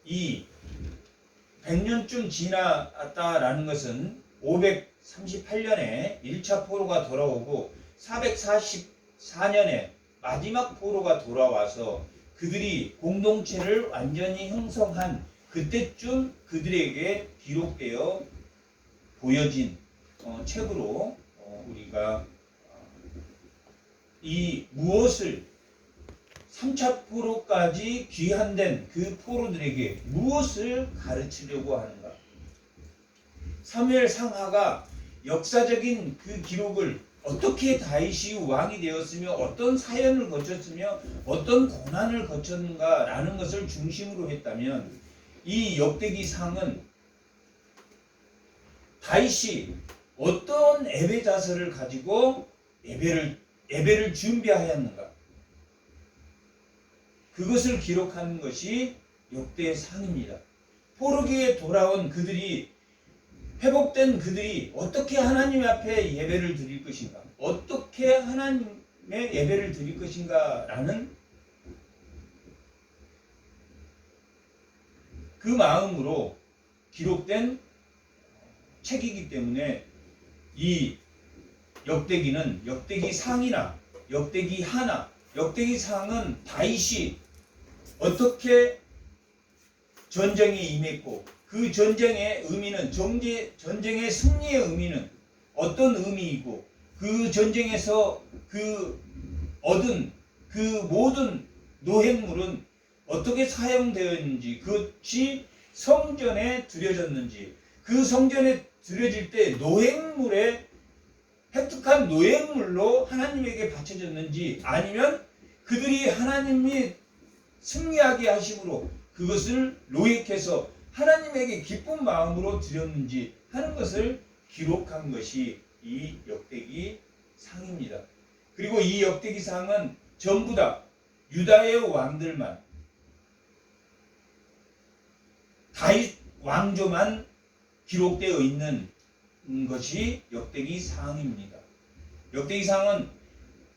이 100년쯤 지났다라는 것은 538년에 1차 포로가 돌아오고 444년에 마지막 포로가 돌아와서 그들이 공동체를 완전히 형성한 그때쯤 그들에게 기록되어 보여진 책으로 우리가 이 무엇을 3차 포로까지 귀환된 그 포로들에게 무엇을 가르치려고 하는가? 사무엘 상하가 역사적인 그 기록을 어떻게 다윗이 왕이 되었으며 어떤 사연을 거쳤으며 어떤 고난을 거쳤는가라는 것을 중심으로 했다면 이 역대기상은 다윗이 어떤 예배 자세를 가지고 예배를 준비하였는가? 그것을 기록하는 것이 역대상입니다. 포로기에 돌아온 그들이 회복된 그들이 어떻게 하나님 앞에 예배를 드릴 것인가? 어떻게 하나님의 예배를 드릴 것인가? 라는 그 마음으로 기록된 책이기 때문에 이 역대기는 역대기상이나 역대기하나 역대기상은 다윗이 어떻게 전쟁에 임했고 그 전쟁의 의미는 전쟁의 승리의 의미는 어떤 의미이고 그 전쟁에서 그 얻은 그 모든 노획물은 어떻게 사용되었는지 그것이 성전에 드려졌는지 그 성전에 드려질 때 노획물에 획득한 노획물로 하나님에게 바쳐졌는지 아니면 그들이 하나님이 승리하게 하심으로 그것을 노획해서 하나님에게 기쁜 마음으로 드렸는지 하는 것을 기록한 것이 이 역대기 상입니다. 그리고 이 역대기 상은 전부 다 유다의 왕들만 다윗 왕조만 기록되어 있는 것이 역대기 상입니다. 역대기 상은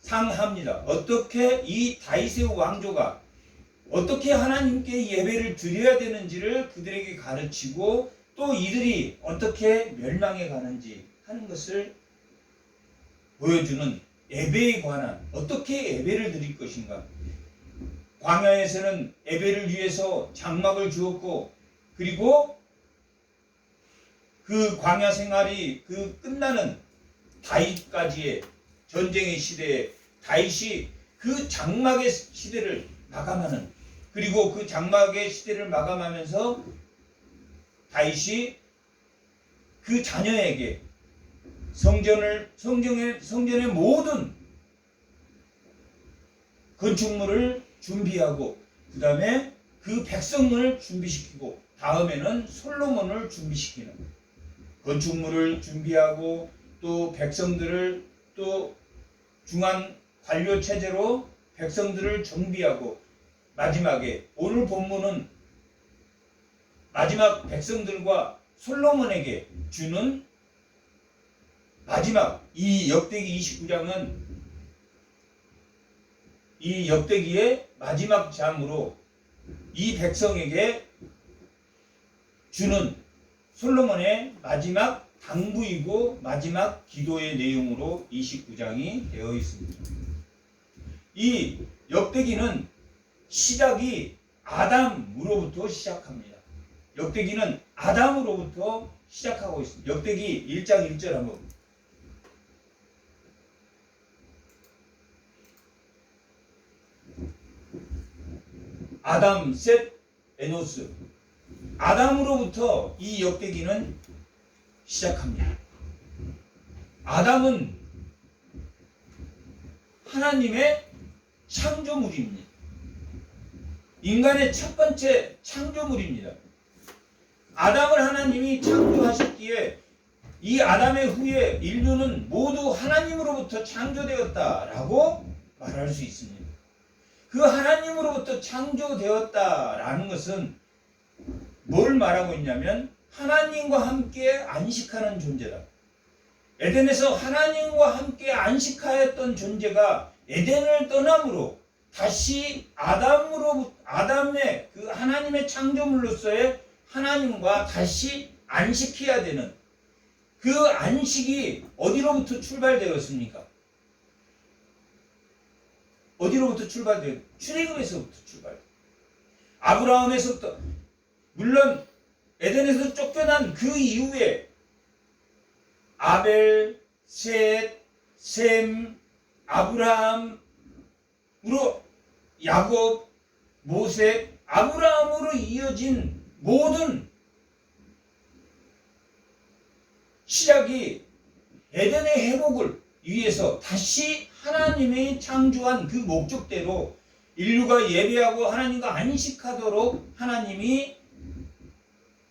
상합니다. 어떻게 이 다윗의 왕조가 어떻게 하나님께 예배를 드려야 되는지를 그들에게 가르치고 또 이들이 어떻게 멸망해 가는지 하는 것을 보여주는 예배에 관한 어떻게 예배를 드릴 것인가. 광야에서는 예배를 위해서 장막을 주었고 그리고 그 광야 생활이 그 끝나는 다윗까지의 전쟁의 시대에 다윗이 그 장막의 시대를 마감하는 그리고 그 장막의 시대를 마감하면서 다윗이 그 자녀에게 성전의 모든 건축물을 준비하고 그 다음에 그 백성을 준비시키고 다음에는 솔로몬을 준비시키는 건축물을 준비하고 또 백성들을 또 중앙 관료 체제로 백성들을 정비하고 마지막에 오늘 본문은 마지막 백성들과 솔로몬에게 주는 마지막 이 역대기 29장은 이 역대기의 마지막 장으로 이 백성에게 주는 솔로몬의 마지막 당부이고 마지막 기도의 내용으로 29장이 되어 있습니다. 이 역대기는 시작이 아담으로부터 시작합니다. 역대기는 아담으로부터 시작하고 있습니다. 역대기 1장 1절 한번 아담, 셋, 에노스 아담으로부터 이 역대기는 시작합니다. 아담은 하나님의 창조물입니다. 인간의 첫 번째 창조물입니다. 아담을 하나님이 창조하셨기에 이 아담의 후에 인류는 모두 하나님으로부터 창조되었다라고 말할 수 있습니다. 그 하나님으로부터 창조되었다라는 것은 뭘 말하고 있냐면 하나님과 함께 안식하는 존재다. 에덴에서 하나님과 함께 안식하였던 존재가 에덴을 떠남으로 다시 아담의 그 하나님의 창조물로서의 하나님과 다시 안식해야 되는 그 안식이 어디로부터 출발되었습니까? 어디로부터 출발돼요? 출애굽에서부터 출발. 아브라함에서부터, 물론 에덴에서 쫓겨난 그 이후에 아벨, 셋, 셈, 아브라함으로 야곱, 모세, 아브라함으로 이어진 모든 시작이 에덴의 회복을 위해서 다시 하나님이 창조한 그 목적대로 인류가 예배하고 하나님과 안식하도록 하나님이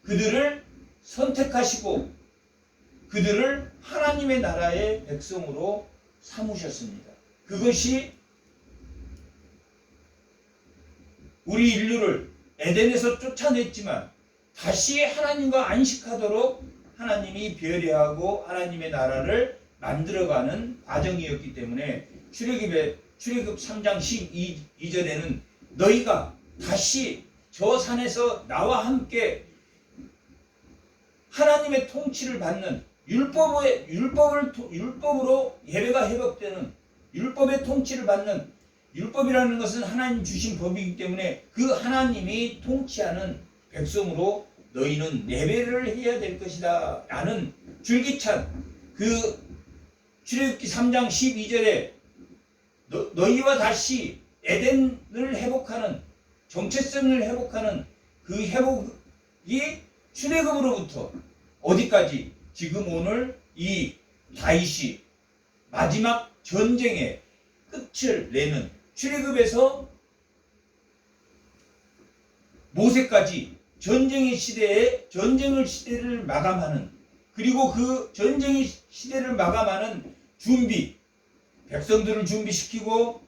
그들을 선택하시고 그들을 하나님의 나라의 백성으로 삼으셨습니다. 그것이 우리 인류를 에덴에서 쫓아냈지만 다시 하나님과 안식하도록 하나님이 배려하고 하나님의 나라를 만들어가는 과정이었기 때문에 출애굽 3장 12절에는 너희가 다시 저 산에서 나와 함께 하나님의 통치를 받는 율법으로 예배가 회복되는 율법의 통치를 받는, 율법이라는 것은 하나님 주신 법이기 때문에 그 하나님이 통치하는 백성으로 너희는 예배를 해야 될 것이다 라는 줄기찬 그 출애굽기 3장 12절에 너희와 다시 에덴을 회복하는, 정체성을 회복하는 그 회복이 출애굽으로부터 어디까지, 지금 오늘 이 다윗이 마지막 전쟁의 끝을 내는 출애굽에서 모세까지 전쟁의 시대를 마감하는, 그리고 그 전쟁의 시대를 마감하는 준비, 백성들을 준비시키고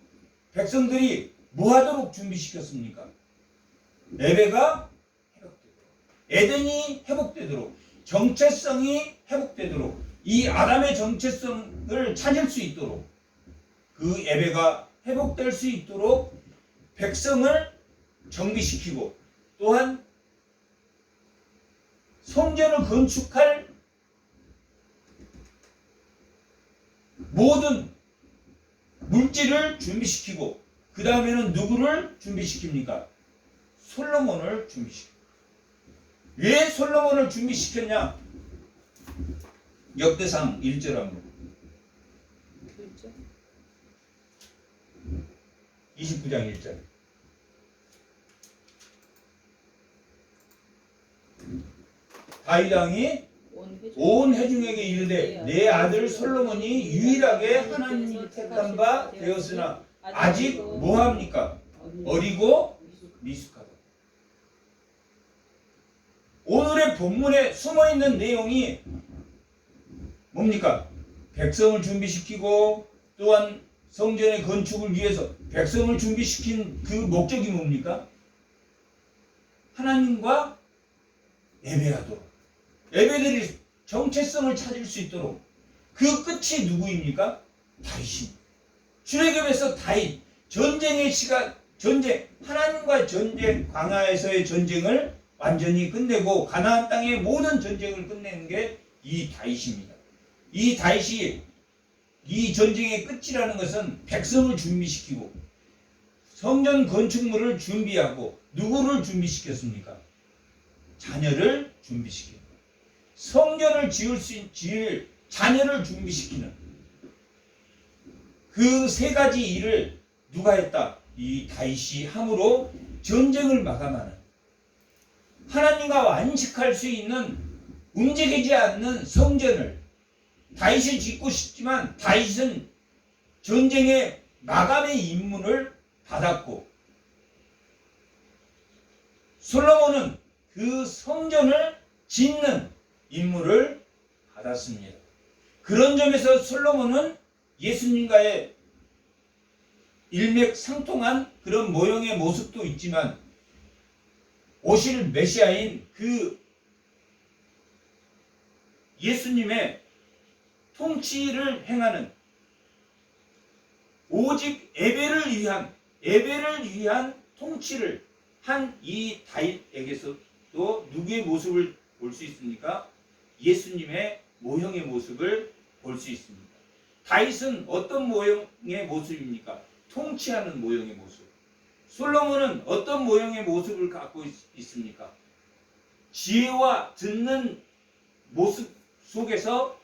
백성들이 뭐 하도록 준비시켰습니까? 예배가 회복되도록, 에덴이 회복되도록, 정체성이 회복되도록, 이 아담의 정체성을 찾을 수 있도록, 그 예배가 회복될 수 있도록 백성을 정비시키고 또한 성전을 건축할 모든 물질을 준비시키고, 그 다음에는 누구를 준비시킵니까? 솔로몬을 준비시킵니다. 왜 솔로몬을 준비시켰냐? 역대상 1절 한번. 29장 1절. 다윗 왕이 온 회중에게 이르되 내 아들 솔로몬이 유일하게 하나님이 택한 바 되었으나 아직 뭐합니까? 어리고 미숙하다. 오늘의 본문에 숨어있는 내용이 뭡니까? 백성을 준비시키고 또한 성전의 건축을 위해서 백성을 준비시킨 그 목적이 뭡니까? 하나님과 예배하도록, 예배드릴 정체성을 찾을 수 있도록. 그 끝이 누구입니까? 다윗입니다. 출애굽에서 다윗, 전쟁의 시간, 하나님과 전쟁, 광야에서의 전쟁을 완전히 끝내고 가나안 땅의 모든 전쟁을 끝내는 게 이 다윗입니다. 이 다윗이 이 전쟁의 끝이라는 것은 백성을 준비시키고 성전 건축물을 준비하고, 누구를 준비시켰습니까? 자녀를 준비시키는, 성전을 지을 자녀를 준비시키는 그 세 가지 일을 누가 했다? 이 다윗이 함으로 전쟁을 마감하는, 하나님과 안식할 수 있는 움직이지 않는 성전을 다윗이 짓고 싶지만 다윗은 전쟁의 마감의 임무를 받았고, 솔로몬은 그 성전을 짓는 임무를 받았습니다. 그런 점에서 솔로몬은 예수님과의 일맥상통한 그런 모형의 모습도 있지만 오실 메시아인 그 예수님의 통치를 행하는, 오직 예배를 위한 예배를 위한 통치를 한 이 다윗에게서도 누구의 모습을 볼 수 있습니까? 예수님의 모형의 모습을 볼 수 있습니다. 다윗은 어떤 모형의 모습입니까? 통치하는 모형의 모습. 솔로몬은 어떤 모형의 모습을 갖고 있습니까? 지혜와 듣는 모습 속에서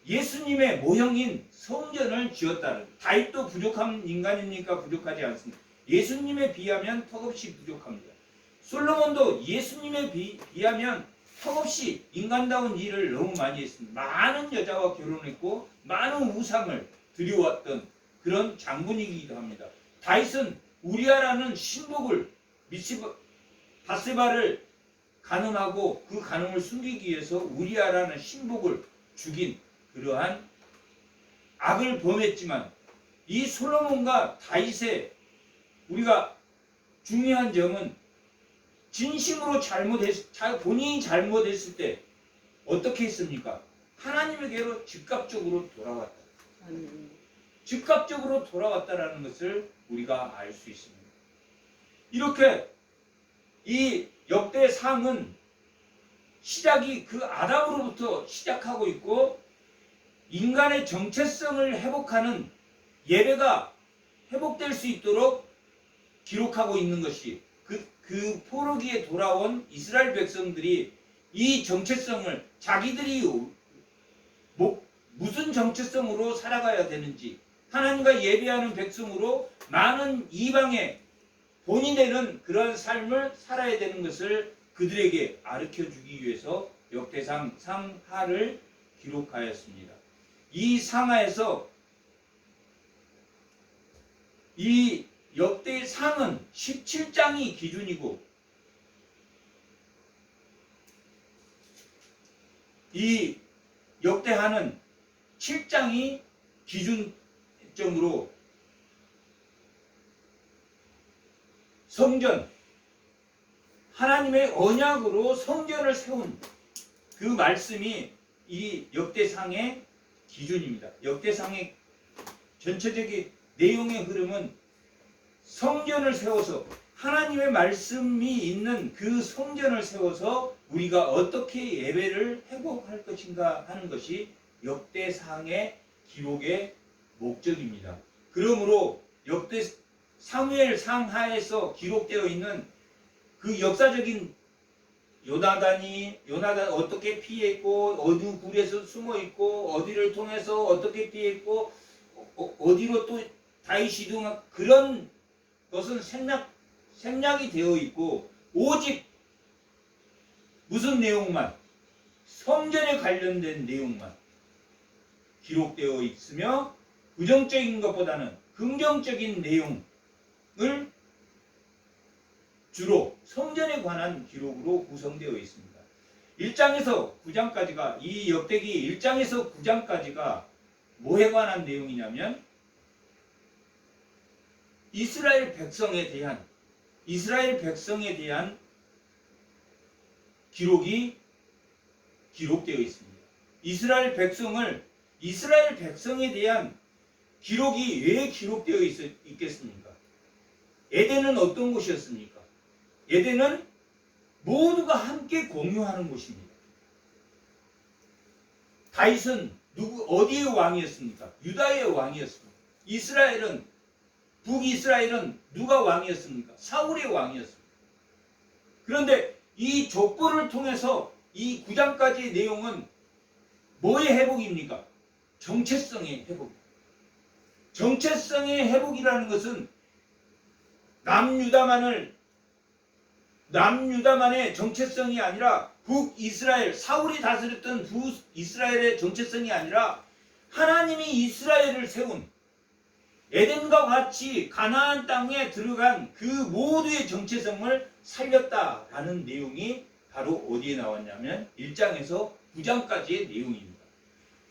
예수님의 모형인 성전을 지었다는. 다윗도 부족한 인간입니까? 부족하지 않습니다. 예수님에 비하면 턱없이 부족합니다. 솔로몬도 예수님에 비하면 턱없이 인간다운 일을 너무 많이 했습니다. 많은 여자와 결혼했고 많은 우상을 드려왔던 그런 장군이기도 합니다. 다윗은 우리아라는 신복을 바세바를 간음하고 그 간음을 숨기기 위해서 우리아라는 신복을 죽인 그러한 악을 범했지만 이 솔로몬과 다윗의 우리가 중요한 점은 진심으로 본인이 잘못했을 때 어떻게 했습니까? 하나님에게로 즉각적으로 돌아왔다. 즉각적으로 돌아왔다라는 것을 우리가 알 수 있습니다. 이렇게 이 역대상은 시작이 그 아담으로부터 시작하고 있고 인간의 정체성을 회복하는 예배가 회복될 수 있도록 기록하고 있는 것이 그 포로기에 돌아온 이스라엘 백성들이 이 정체성을 자기들이 무슨 정체성으로 살아가야 되는지 하나님과 예배하는 백성으로 많은 이방의 본이 되는 그런 삶을 살아야 되는 것을 그들에게 가르쳐주기 위해서 역대상 상하를 기록하였습니다. 이 상하에서 이 역대상은 17장이 기준이고 이 역대하는 7장이 기준점으로 성전, 하나님의 언약으로 성전을 세운 그 말씀이 이 역대상의 기준입니다. 역대상의 전체적인 내용의 흐름은 성전을 세워서 하나님의 말씀이 있는 그 성전을 세워서 우리가 어떻게 예배를 회복할 것인가 하는 것이 역대상의 기록의 목적입니다. 그러므로 역대 사무엘 상하에서 기록되어 있는 그 역사적인 요나단 어떻게 피했고 어느 굴에서 숨어 있고 어디를 통해서 어떻게 피했고 어디로 또 다윗이 이동한 그런 것은 생략이 되어 있고 오직 무슨 내용만 성전에 관련된 내용만 기록되어 있으며 부정적인 것보다는 긍정적인 내용을 주로 성전에 관한 기록으로 구성되어 있습니다. 1장에서 9장까지가 이 역대기 1장에서 9장까지가 뭐에 관한 내용이냐면 이스라엘 백성에 대한 기록이 기록되어 있습니다. 이스라엘 백성에 대한 기록이 왜 기록되어 있겠습니까? 에덴은 어떤 곳이었습니까? 에덴은 모두가 함께 공유하는 곳입니다. 다윗은 어디의 왕이었습니까? 유다의 왕이었습니다. 북이스라엘은 누가 왕이었습니까? 사울의 왕이었습니다. 그런데 이 족보를 통해서 이 9장까지의 내용은 뭐의 회복입니까? 정체성의 회복입니다. 정체성의 회복이라는 것은 남유다만의 정체성이 아니라 북이스라엘, 사울이 다스렸던 북이스라엘의 정체성이 아니라 하나님이 이스라엘을 세운 에덴과 같이 가나안 땅에 들어간 그 모두의 정체성을 살렸다라는 내용이 바로 어디에 나왔냐면 1장에서 9장까지의 내용입니다.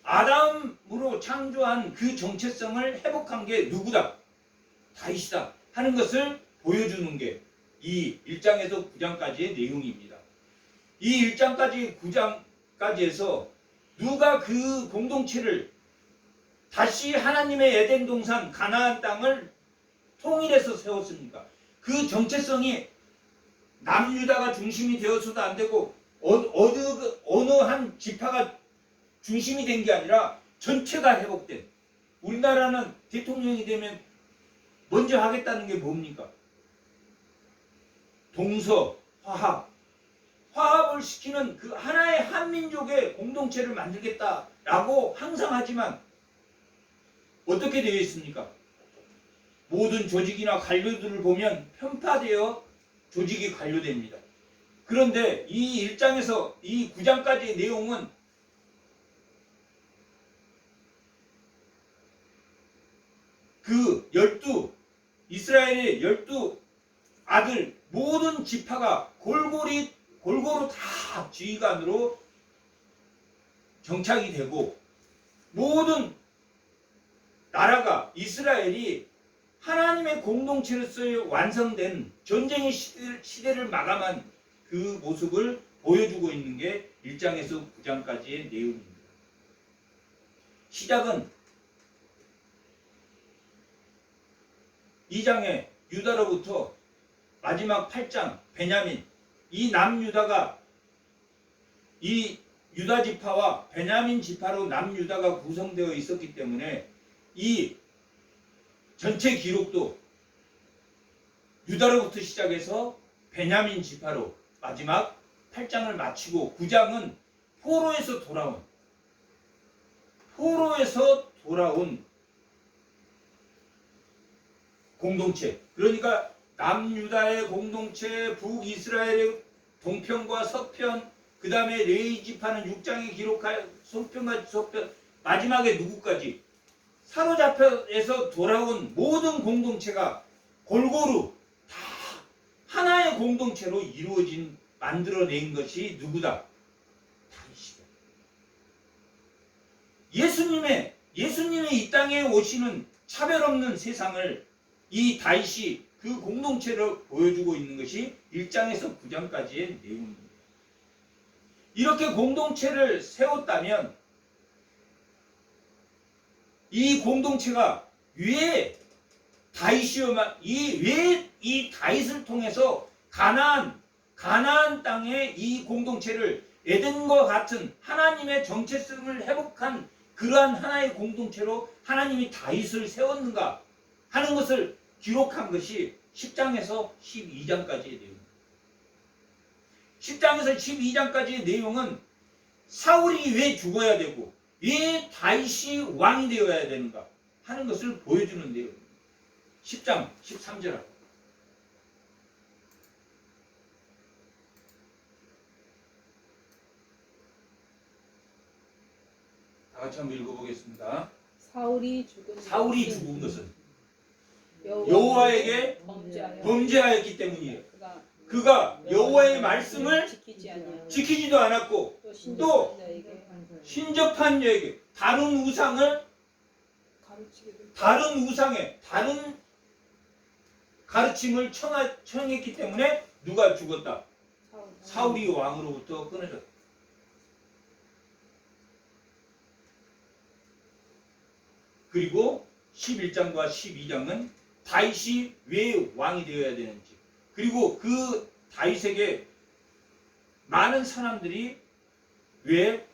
아담으로 창조한 그 정체성을 회복한 게 누구다? 다윗이다 하는 것을 보여주는 게 이 1장에서 9장까지의 내용입니다. 이 1장까지 9장까지에서 누가 그 공동체를 다시 하나님의 에덴 동산 가나안 땅을 통일해서 세웠습니까? 그 정체성이 남유다가 중심이 되어서도 안 되고 어느 한 지파가 중심이 된 게 아니라 전체가 회복된. 우리나라는 대통령이 되면 먼저 하겠다는 게 뭡니까? 동서, 화합. 화합을 시키는 그 하나의 한민족의 공동체를 만들겠다라고 항상 하지만 어떻게 되어 있습니까? 모든 조직이나 관료들을 보면 편파되어 조직이 관료됩니다. 그런데 이 1장에서 이 9장까지의 내용은 그 이스라엘의 12 아들 모든 지파가 골고루 다 지휘관으로 정착이 되고 모든 나라가 이스라엘이 하나님의 공동체로서의 완성된 전쟁의 시대를 마감한 그 모습을 보여주고 있는 게 1장에서 9장까지의 내용입니다. 시작은 2장에 유다로부터 마지막 8장 베냐민, 이 남유다가 이 유다 지파와 베냐민 지파로 남유다가 구성되어 있었기 때문에 이 전체 기록도 유다로부터 시작해서 베냐민 지파로 마지막 8장을 마치고 9장은 포로에서 돌아온 공동체, 그러니까 남유다의 공동체, 북이스라엘의 동편과 서편, 그 다음에 레위 지파는 6장에 기록할 서편과 서편, 마지막에 누구까지 사로잡혀서 돌아온 모든 공동체가 골고루 다 하나의 공동체로 만들어낸 것이 누구다? 다윗이다. 예수님의 이 땅에 오시는 차별 없는 세상을 이 다윗이 그 공동체를 보여주고 있는 것이 1장에서 9장까지의 내용입니다. 이렇게 공동체를 세웠다면 이 공동체가 왜 이 다윗을 통해서 가나안 땅에 이 공동체를 에덴과 같은 하나님의 정체성을 회복한 그러한 하나의 공동체로 하나님이 다윗을 세웠는가 하는 것을 기록한 것이 10장에서 12장까지의 내용입니다. 10장에서 12장까지의 내용은 사울이 왜 죽어야 되고 왜 다윗이 왕이 되어야 되는가 하는 것을 보여주는 내용입니다. 10장 13절 다 같이 한번 읽어보겠습니다. 사울이 죽은 것은 여호와에게 범죄하였기 때문이에요. 그가 여호와의 말씀을 지키지도 않았고 또 신접한 자에게 다른 가르침을 청했기 때문에 누가 죽었다? 사울이 왕으로부터 끊어졌다. 그리고 11장과 12장은 다윗이 왜 왕이 되어야 되는지, 그리고 그 다윗에게 많은 사람들이 왜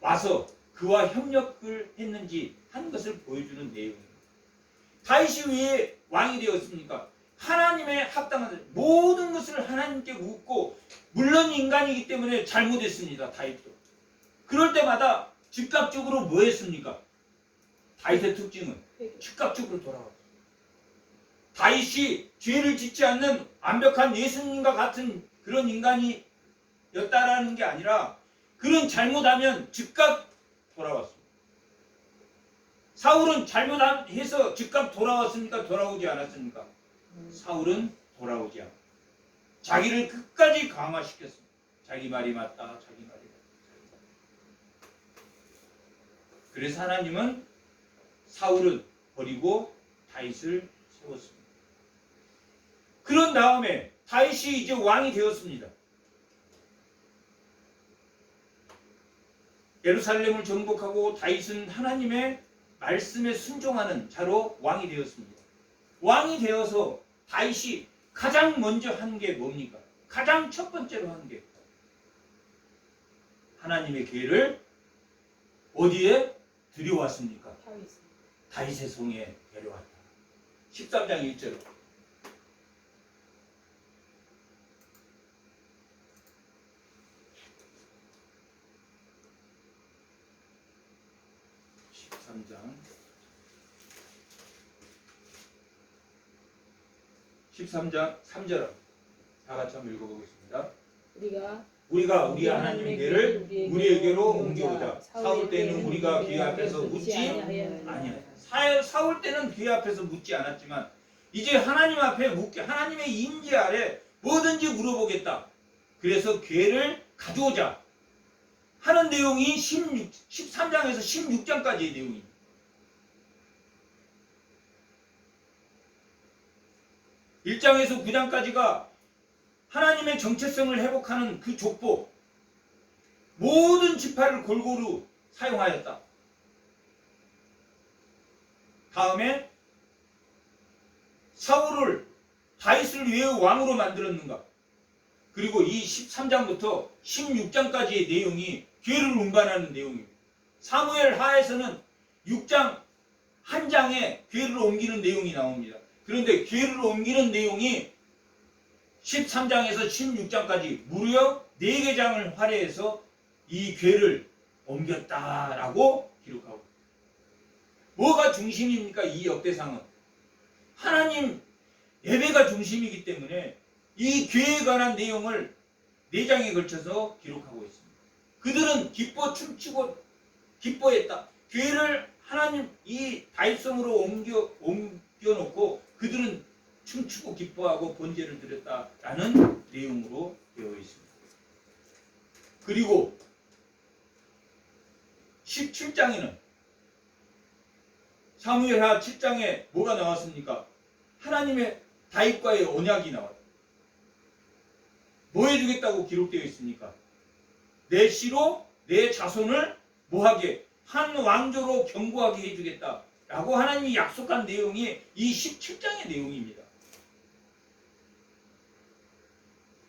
와서 그와 협력을 했는지 하는 것을 보여주는 내용입니다. 다윗이 왜 왕이 되었습니까? 하나님의 합당한 모든 것을 하나님께 묻고, 물론 인간이기 때문에 잘못했습니다. 다윗도. 그럴 때마다 즉각적으로 뭐 했습니까? 다윗의 특징은 즉각적으로 돌아왔어요. 다윗이 죄를 짓지 않는 완벽한 예수님과 같은 그런 인간이었다라는 게 아니라 그런 잘못하면 즉각 돌아왔습니다. 사울은 잘못해서 즉각 돌아왔습니까? 돌아오지 않았습니까? 사울은 돌아오지 않았습니다. 자기를 끝까지 강화시켰습니다. 자기 말이 맞다. 자기 말이 맞다. 그래서 하나님은 사울을 버리고 다윗을 세웠습니다. 그런 다음에 다윗이 이제 왕이 되었습니다. 예루살렘을 정복하고 다윗은 하나님의 말씀에 순종하는 자로 왕이 되었습니다. 왕이 되어서 다윗이 가장 먼저 한 게 뭡니까? 가장 첫 번째로 한 게 하나님의 계를 어디에 들여왔습니까? 다윗의 성에 데려왔다. 13장 1절. (13장) 3절 다 같이 한번 읽어보겠습니다. 우리가 우리 하나님의 계를 우리에게로 옮겨오자. 사울 때는 우리가 그의 앞에서 묻지 아니하였다. 사울 때는 그의 앞에서 묻지 않았지만 이제 하나님 앞에 묻게, 하나님의 임재 아래 뭐든지 물어보겠다. 그래서 계를 가져오자 하는 내용이 13장에서 16장까지의 내용입니다. (1장에서) 9장까지가 하나님의 정체성을 회복하는 그 족보, 모든 지파를 골고루 사용하였다. 다음에 사울을 다윗을 왜 왕으로 만들었는가? 그리고 이 13장부터 16장까지의 내용이 계를 운반하는 내용입니다. 사무엘 하에서는 6장 한 장에 계를 옮기는 내용이 나옵니다. 그런데 계를 옮기는 내용이 13장에서 16장까지 무려 4개 장을 할애해서 이 계를 옮겼다라고 기록하고 있습니다. 뭐가 중심입니까? 이 역대상은 하나님 예배가 중심이기 때문에 이 계에 관한 내용을 4장에 걸쳐서 기록하고 있습니다. 그들은 기뻐 춤추고 기뻐했다. 계를 하나님 이 다윗성으로 옮겨놓고 그들은 춤추고 기뻐하고 번제를 드렸다라는 내용으로 되어 있습니다. 그리고 17장에는 사무엘하 7장에 뭐가 나왔습니까? 하나님의 다윗과의 언약이 나와요. 뭐 해주겠다고 기록되어 있습니까? 내 씨로 내 자손을 뭐하게? 한 왕조로 견고하게 해주겠다라고 하나님이 약속한 내용이 이 17장의 내용입니다.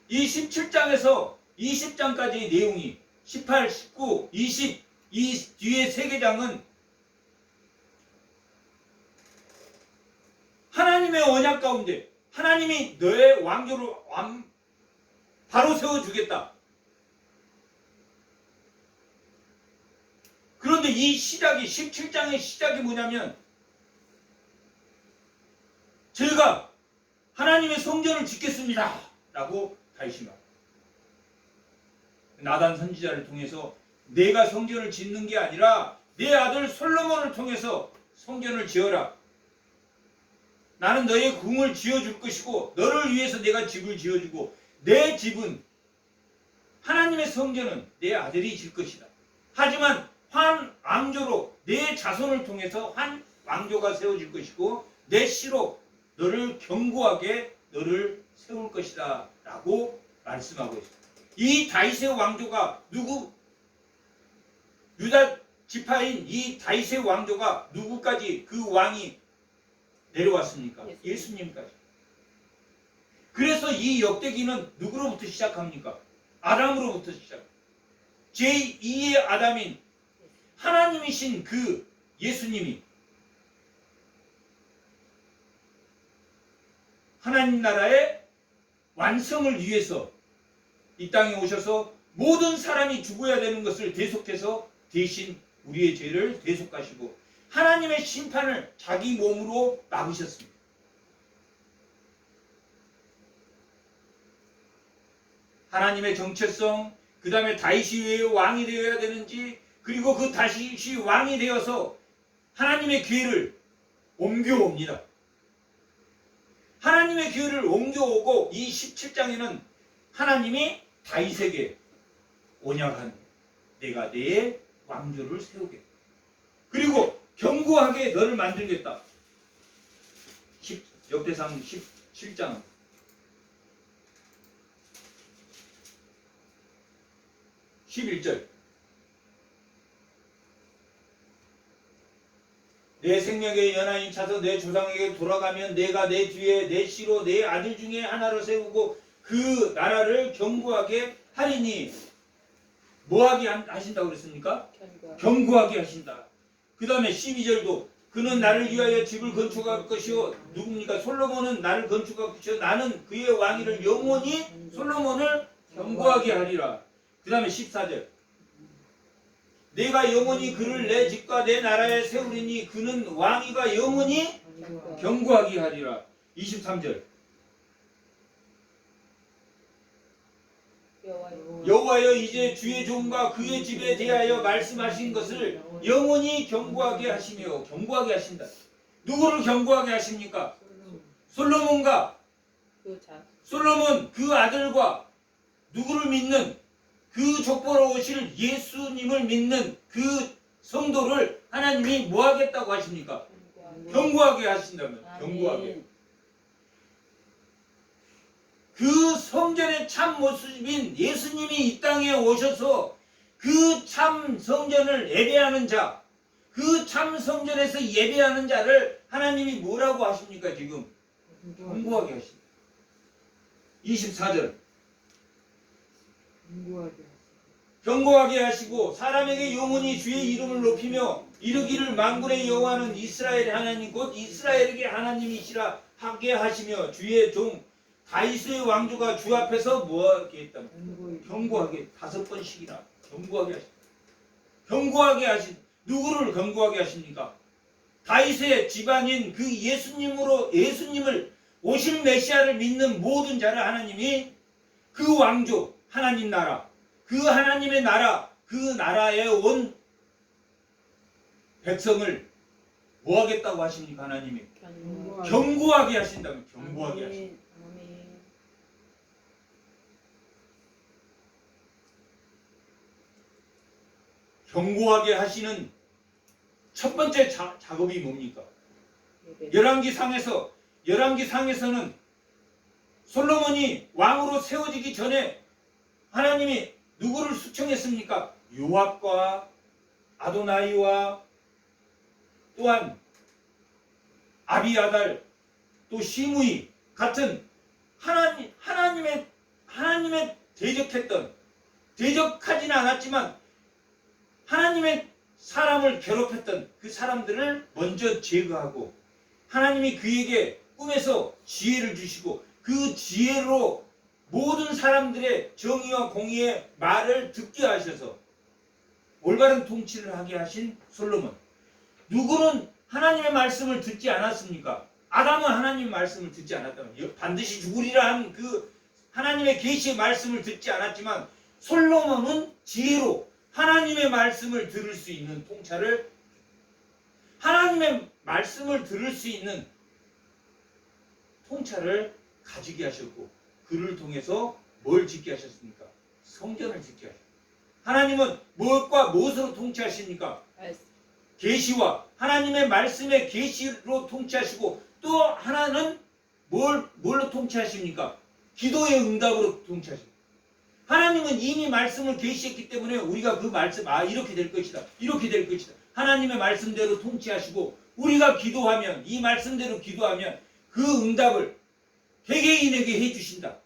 이 17장에서 20장까지의 내용이 18, 19, 20, 이 뒤에 3개 장은 하나님의 언약 가운데 하나님이 너의 왕조를 바로 세워주겠다. 그런데 이 시작이 17장의 시작이 뭐냐면 제가 하나님의 성전을 짓겠습니다 라고 다윗이 말. 나단 선지자를 통해서 내가 성전을 짓는 게 아니라 내 아들 솔로몬을 통해서 성전을 지어라. 나는 너의 궁을 지어줄 것이고 너를 위해서 내가 집을 지어주고 내 집은 하나님의 성전은 내 아들이 질 것이다. 하지만 한 왕조로 내 자손을 통해서 한 왕조가 세워질 것이고 내 씨로 너를 견고하게 너를 세울 것이다 라고 말씀하고 있습니다. 이 다윗의 왕조가 누구? 유다 지파인 이 다윗의 왕조가 누구까지 그 왕이 내려왔습니까? 예수님까지. 그래서 이 역대기는 누구로부터 시작합니까? 아담으로부터 시작. 제2의 아담인 하나님이신 그 예수님이 하나님 나라의 완성을 위해서 이 땅에 오셔서 모든 사람이 죽어야 되는 것을 대속해서 대신 우리의 죄를 대속하시고 하나님의 심판을 자기 몸으로 막으셨습니다. 하나님의 정체성, 그 다음에 다윗이 왜 왕이 되어야 되는지, 그리고 그 다윗이 왕이 되어서 하나님의 기회를 옮겨옵니다. 하나님의 기회를 옮겨오고 이 17장에는 하나님이 다윗에게 언약한 내가 내 왕조를 세우겠다. 그리고 견고하게 너를 만들겠다. 역대상 17장 11절 내 생명의 연한이 차서 내 조상에게 돌아가면 내가 내 뒤에 내 씨로 내 아들 중에 하나를 세우고 그 나라를 견고하게 하리니 뭐하게 하신다고 그랬습니까? 견고하게 하신다. 그 다음에 12절도 그는 나를 위하여 집을 건축할 것이요 누굽니까? 솔로몬은 나를 건축할 것이요 나는 그의 왕위를 영원히 솔로몬을 견고하게 하리라. 그 다음에 14절 내가 영원히 그를 내 집과 내 나라에 세우리니 그는 왕위가 영원히 견고하게 하리라. 23절 여호와여 이제 주의 종과 그의 집에 대하여 말씀하신 것을 영원히 견고하게 하시며 견고하게 하신다. 누구를 견고하게 하십니까? 솔로몬과 솔로몬 그 아들과 누구를 믿는 그 족보로 오실 예수님을 믿는 그 성도를 하나님이 뭐 하겠다고 하십니까? 견고하게 하신다면 견고하게. 그 성전의 참 모습인 예수님이 이 땅에 오셔서 그 참 성전을 예배하는 자, 그 참 성전에서 예배하는 자를 하나님이 뭐라고 하십니까? 지금 견고하게 하십니다. 24절 견고하게 하시고 사람에게 영원히 주의 이름을 높이며 이르기를 만군의 여호와는 이스라엘의 하나님 곧 이스라엘에게 하나님이시라 하게 하시며 주의 종 다윗의 왕조가 주 앞에서 뭐하게 했다? 견고하게 5번씩이나 견고하게 하십니다. 견고하게 하신 누구를 견고하게 하십니까? 다윗의 집안인 그 예수님을 오실 메시아를 믿는 모든 자를 하나님이 그 왕조 하나님 나라 그 하나님의 나라 그 나라에 온 백성을 뭐 하겠다고 하십니까? 하나님이 견고하게 하신다면 견고하게 하십니다. 견고하게 하시는 첫 번째 작업이 뭡니까? 열왕기상에서는 솔로몬이 왕으로 세워지기 전에 하나님이 누구를 수청했습니까? 요압과 아도나이와 또한 아비아달 또 시므이 같은 하나님의 대적하지는 않았지만 하나님의 사람을 괴롭혔던 그 사람들을 먼저 제거하고 하나님이 그에게 꿈에서 지혜를 주시고 그 지혜로 모든 사람들의 정의와 공의의 말을 듣게 하셔서 올바른 통치를 하게 하신 솔로몬. 누구는 하나님의 말씀을 듣지 않았습니까? 아담은 하나님의 말씀을 듣지 않았다면 반드시 죽으리라 한 그 하나님의 계시의 말씀을 듣지 않았지만 솔로몬은 지혜로 하나님의 말씀을 들을 수 있는 통찰을 하나님의 말씀을 들을 수 있는 통찰을 가지게 하셨고 그를 통해서 뭘 짓게 하셨습니까? 성전을 짓게 하셨습니다. 하나님은 무엇과 무엇으로 통치하십니까? 계시와 하나님의 말씀의 계시로 통치하시고 또 하나는 뭘로 통치하십니까? 기도의 응답으로 통치하십니다. 하나님은 이미 말씀을 계시했기 때문에 우리가 그 말씀 이렇게 될 것이다. 이렇게 될 것이다. 하나님의 말씀대로 통치하시고 우리가 기도하면 이 말씀대로 기도하면 그 응답을 개개인에게 해주신다.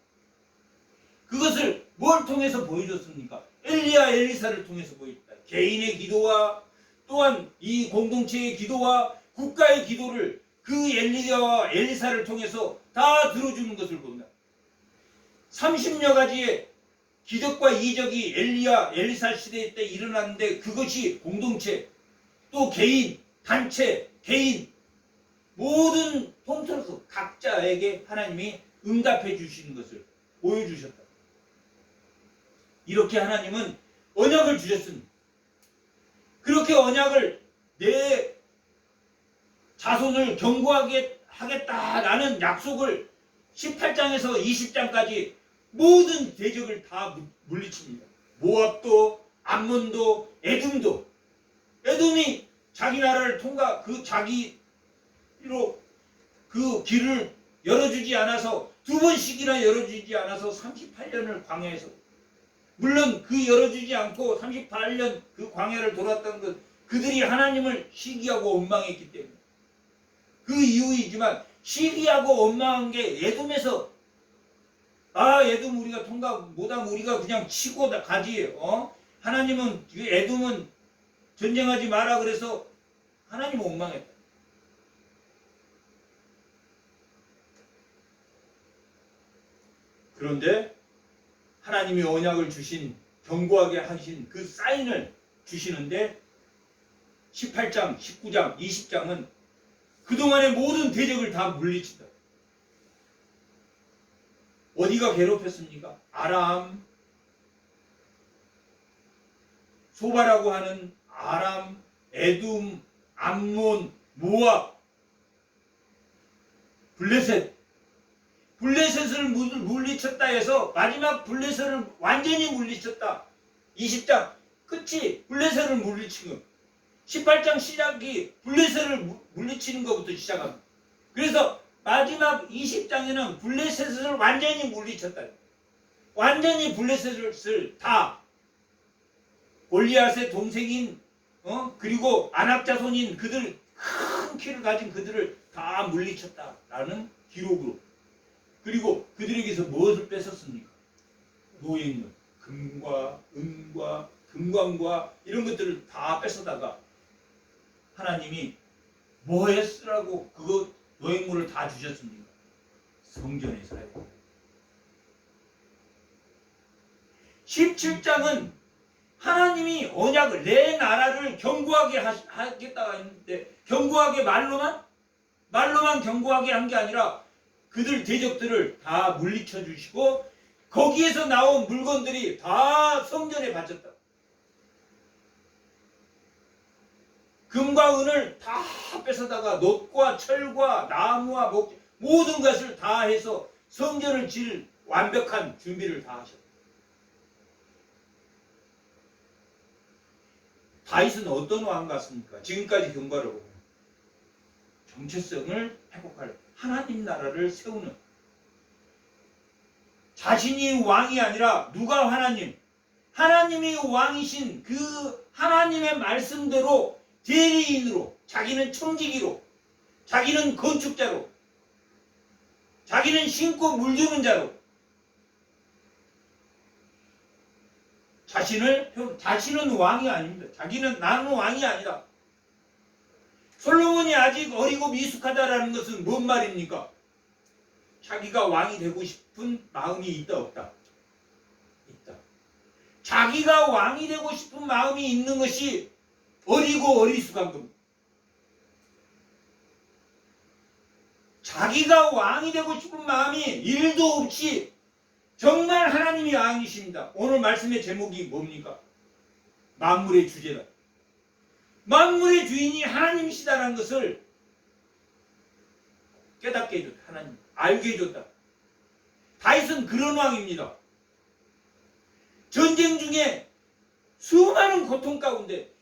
그것을 뭘 통해서 보여줬습니까? 엘리야 엘리사를 통해서 보여줬다. 개인의 기도와 또한 이 공동체의 기도와 국가의 기도를 그 엘리야와 엘리사를 통해서 다 들어주는 것을 본다. 30여 가지의 기적과 이적이 엘리야 엘리사 시대 때 일어났는데 그것이 공동체 또 개인 단체 개인 모든 통틀어서 각자에게 하나님이 응답해 주시는 것을 보여주셨다. 이렇게 하나님은 언약을 주셨습니다. 그렇게 언약을 내 자손을 견고하게 하겠다라는 약속을 18장에서 20장까지 모든 대적을 다 물리칩니다. 모압도 암몬도 에돔도 에돔이 자기 나라를 그 자기로 그 길을 열어주지 않아서 2번씩이나 열어주지 않아서 38년을 광야에서 물론 그 열어주지 않고 38년 그 광야를 돌았던 것 그들이 하나님을 시기하고 원망했기 때문에. 그 이유이지만 시기하고 원망한 게 에돔에서 에돔 우리가 통과 못하면 우리가 그냥 치고 가지. 하나님은 에돔은 전쟁하지 마라 그래서 하나님 원망했다. 그런데 하나님이 언약을 주신 견고하게 하신 그 사인을 주시는데 18장, 19장, 20장은 그동안의 모든 대적을 다 물리친다. 어디가 괴롭혔습니까? 아람, 소바라고 하는 아람, 에돔, 암몬, 모압, 블레셋. 블레셋을 물리쳤다 해서 마지막 블레셋을 완전히 물리쳤다. 20장 끝이 블레셋을 물리친 거. 18장 시작이 블레셋을 물리치는 것부터 시작합니다. 그래서 마지막 20장에는 블레셋을 완전히 물리쳤다. 완전히 블레셋을 다 골리앗의 동생인 그리고 아낙 자손인 그들 큰 키를 가진 그들을 다 물리쳤다라는 기록으로. 그리고 그들에게서 무엇을 뺏었습니까? 노예물, 금과 은과 금광과 이런 것들을 다 뺏어다가 하나님이 뭐에 쓰라고 그거 노예물을 다 주셨습니까? 성전에 사용. 17장은 하나님이 언약을 내 나라를 견고하게 하겠다고 했는데 견고하게 말로만 견고하게 한 게 아니라 그들 대적들을 다 물리쳐 주시고 거기에서 나온 물건들이 다 성전에 바쳤다. 금과 은을 다 뺏어다가 놋과 철과 나무와 목 모든 것을 다 해서 성전을 지을 완벽한 준비를 다 하셨다. 다윗은 어떤 왕 같습니까? 지금까지 경과를 보면 정체성을 회복할 하나님 나라를 세우는 자신이 왕이 아니라 누가 하나님이 왕이신 그 하나님의 말씀대로 대리인으로 자기는 청지기로 자기는 건축자로 자기는 신고 물주는 자로 자신은 왕이 아닙니다. 나는 왕이 아니다. 솔로몬이 아직 어리고 미숙하다라는 것은 뭔 말입니까? 자기가 왕이 되고 싶은 마음이 있다 없다? 있다. 자기가 왕이 되고 싶은 마음이 있는 것이 어리고 어리숙한 겁니다. 자기가 왕이 되고 싶은 마음이 1도 없이 정말 하나님이 왕이십니다. 오늘 말씀의 제목이 뭡니까? 만물의 주제다. 만물의 주인이 하나님이시다라는 것을 깨닫게 해줬다. 하나님 알게 해줬다. 다윗은 그런 왕입니다. 전쟁 중에 수많은 고통 가운데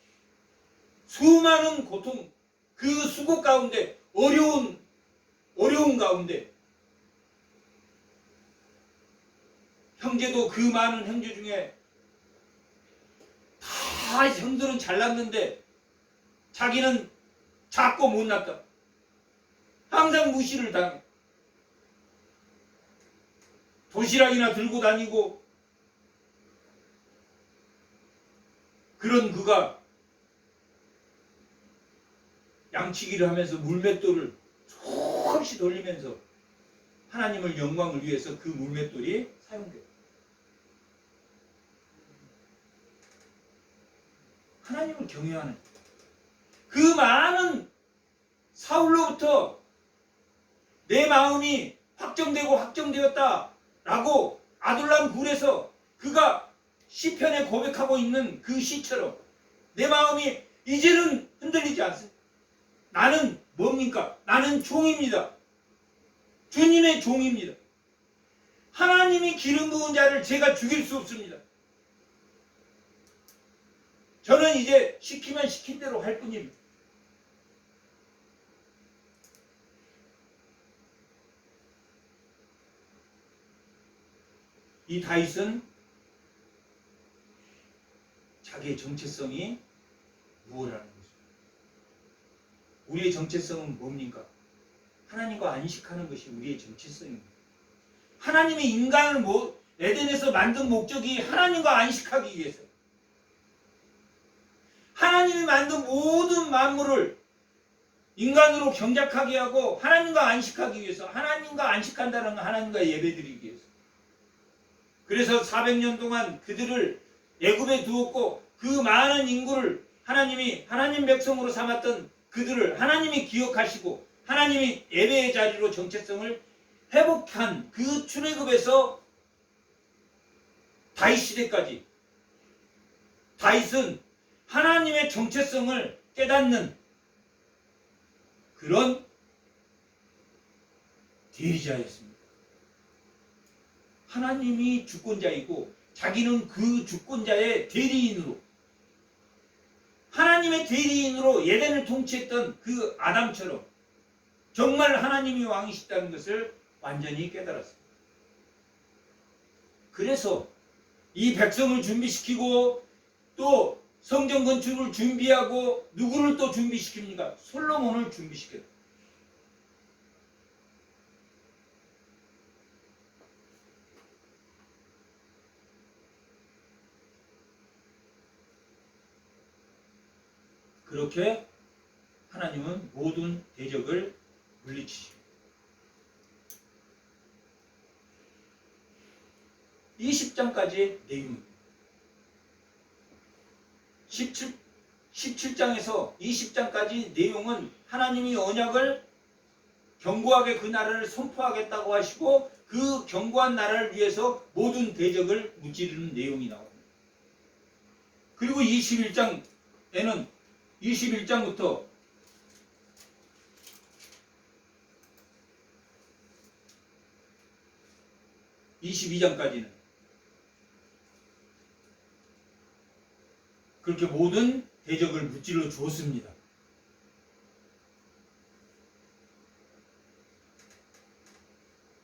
그 수고 가운데 어려운 가운데 형제도 그 많은 형제 중에 다 형들은 잘났는데 자기는 작고 못났다. 항상 무시를 당해. 도시락이나 들고 다니고 그런 그가 양치기를 하면서 물맷돌을 조금씩 돌리면서 하나님을 영광을 위해서 그 물맷돌이 사용돼요. 하나님을 경외하는 그 많은 사울로부터 내 마음이 확정되었다라고 아둘람 굴에서 그가 시편에 고백하고 있는 그 시처럼 내 마음이 이제는 흔들리지 않습니다. 나는 뭡니까? 나는 종입니다. 주님의 종입니다. 하나님이 기름 부은 자를 제가 죽일 수 없습니다. 저는 이제 시키면 시킨 대로 할 뿐입니다. 이 다윗은 자기의 정체성이 무엇이라는 우리의 정체성은 뭡니까? 하나님과 안식하는 것이 우리의 정체성입니다. 하나님이 인간을 에덴에서 만든 목적이 하나님과 안식하기 위해서. 하나님이 만든 모든 만물을 인간으로 경작하게 하고 하나님과 안식하기 위해서, 하나님과 안식한다는 건 하나님과 예배드리기 위해서. 그래서 400년 동안 그들을 애굽에 두었고 그 많은 인구를 하나님이 하나님 백성으로 삼았던 그들을 하나님이 기억하시고 하나님이 예배의 자리로 정체성을 회복한 그 출애굽에서 다윗 시대까지, 다윗은 하나님의 정체성을 깨닫는 그런 대리자였습니다. 하나님이 주권자이고 자기는 그 주권자의 대리인으로, 하나님의 대리인으로 에덴을 통치했던 그 아담처럼 정말 하나님이 왕이시다는 것을 완전히 깨달았습니다. 그래서 이 백성을 준비시키고 또 성전 건축을 준비하고 누구를 또 준비시킵니까? 솔로몬을 준비시켰다. 그렇게 하나님은 모든 대적을 물리치시고 20장까지 내용입니다. 17장에서 20장까지 내용은 하나님이 언약을 견고하게 그 나라를 선포하겠다고 하시고 그 견고한 나라를 위해서 모든 대적을 무찌르는 내용이 나옵니다. 그리고 21장에는 21장부터 22장까지는 그렇게 모든 대적을 무찔러 주었습니다.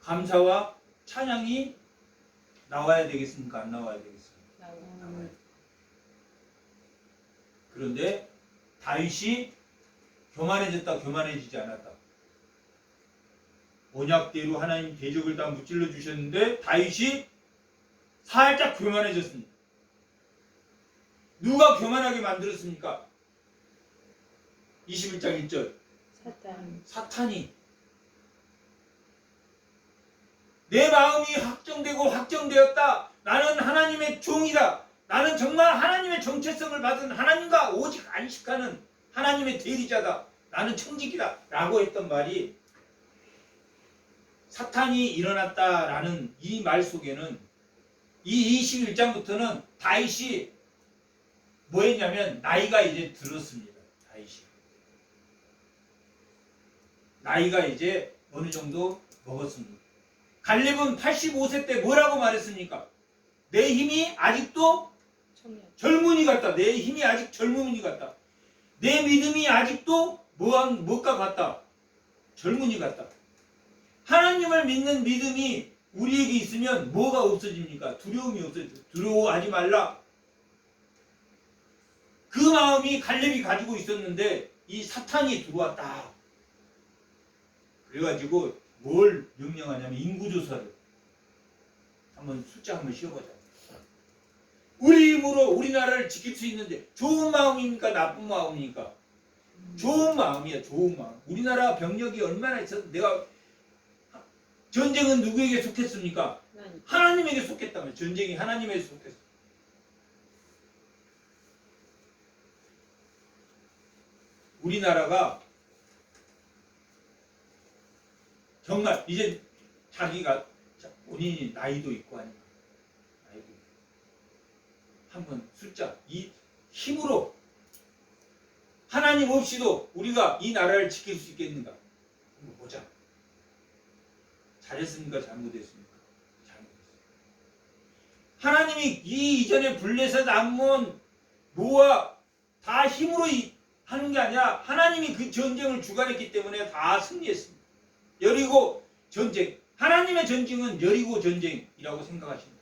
감사와 찬양이 나와야 되겠습니까? 안 나와야 되겠습니까? 나와요. 그런데 다윗이 교만해졌다, 교만해지지 않았다. 언약대로 하나님 대적을 다 무찔러 주셨는데 다윗이 살짝 교만해졌습니다. 누가 교만하게 만들었습니까? 21장 1절 사탄이 내 마음이 확정되고 확정되었다. 나는 하나님의 종이다. 나는 정말 하나님의 정체성을 받은 하나님과 오직 안식하는 하나님의 대리자다. 나는 청지기다. 라고 했던 말이 사탄이 일어났다라는 이 말 속에는 이 21장부터는 다윗이 뭐 했냐면 나이가 이제 들었습니다. 다윗이. 나이가 이제 어느 정도 먹었습니다. 갈렙은 85세 때 뭐라고 말했습니까? 내 힘이 아직도 젊은이 같다. 내 힘이 아직 젊은이 같다. 내 믿음이 아직도 무엇과 같다. 젊은이 같다. 하나님을 믿는 믿음이 우리에게 있으면 뭐가 없어집니까? 두려움이 없어집니다. 두려워하지 말라. 그 마음이 갈렙이 가지고 있었는데 이 사탄이 들어왔다. 그래가지고 뭘 명령하냐면 인구조사를 한번 숫자 한번 씌워보자. 우리 힘으로 우리나라를 지킬 수 있는데 좋은 마음입니까? 나쁜 마음입니까? 좋은 마음이야. 좋은 마음. 우리나라 병력이 얼마나 있어도 내가 전쟁은 누구에게 속했습니까? 하나님에게 속했다면 전쟁이 하나님에게 속했어. 우리나라가 정말 이제 자기가 본인이 나이도 있고 하니까 나이도 있고. 한번 숫자 이 힘으로 하나님 없이도 우리가 이 나라를 지킬 수 있겠는가 한번 보자. 잘했습니까? 잘못했습니까? 잘못했습니다. 하나님이 이 이전에 블레셋, 암몬, 모압 다 힘으로 하는 게 아니라 하나님이 그 전쟁을 주관했기 때문에 다 승리했습니다. 여리고 전쟁, 하나님의 전쟁은 여리고 전쟁이라고 생각하십니다.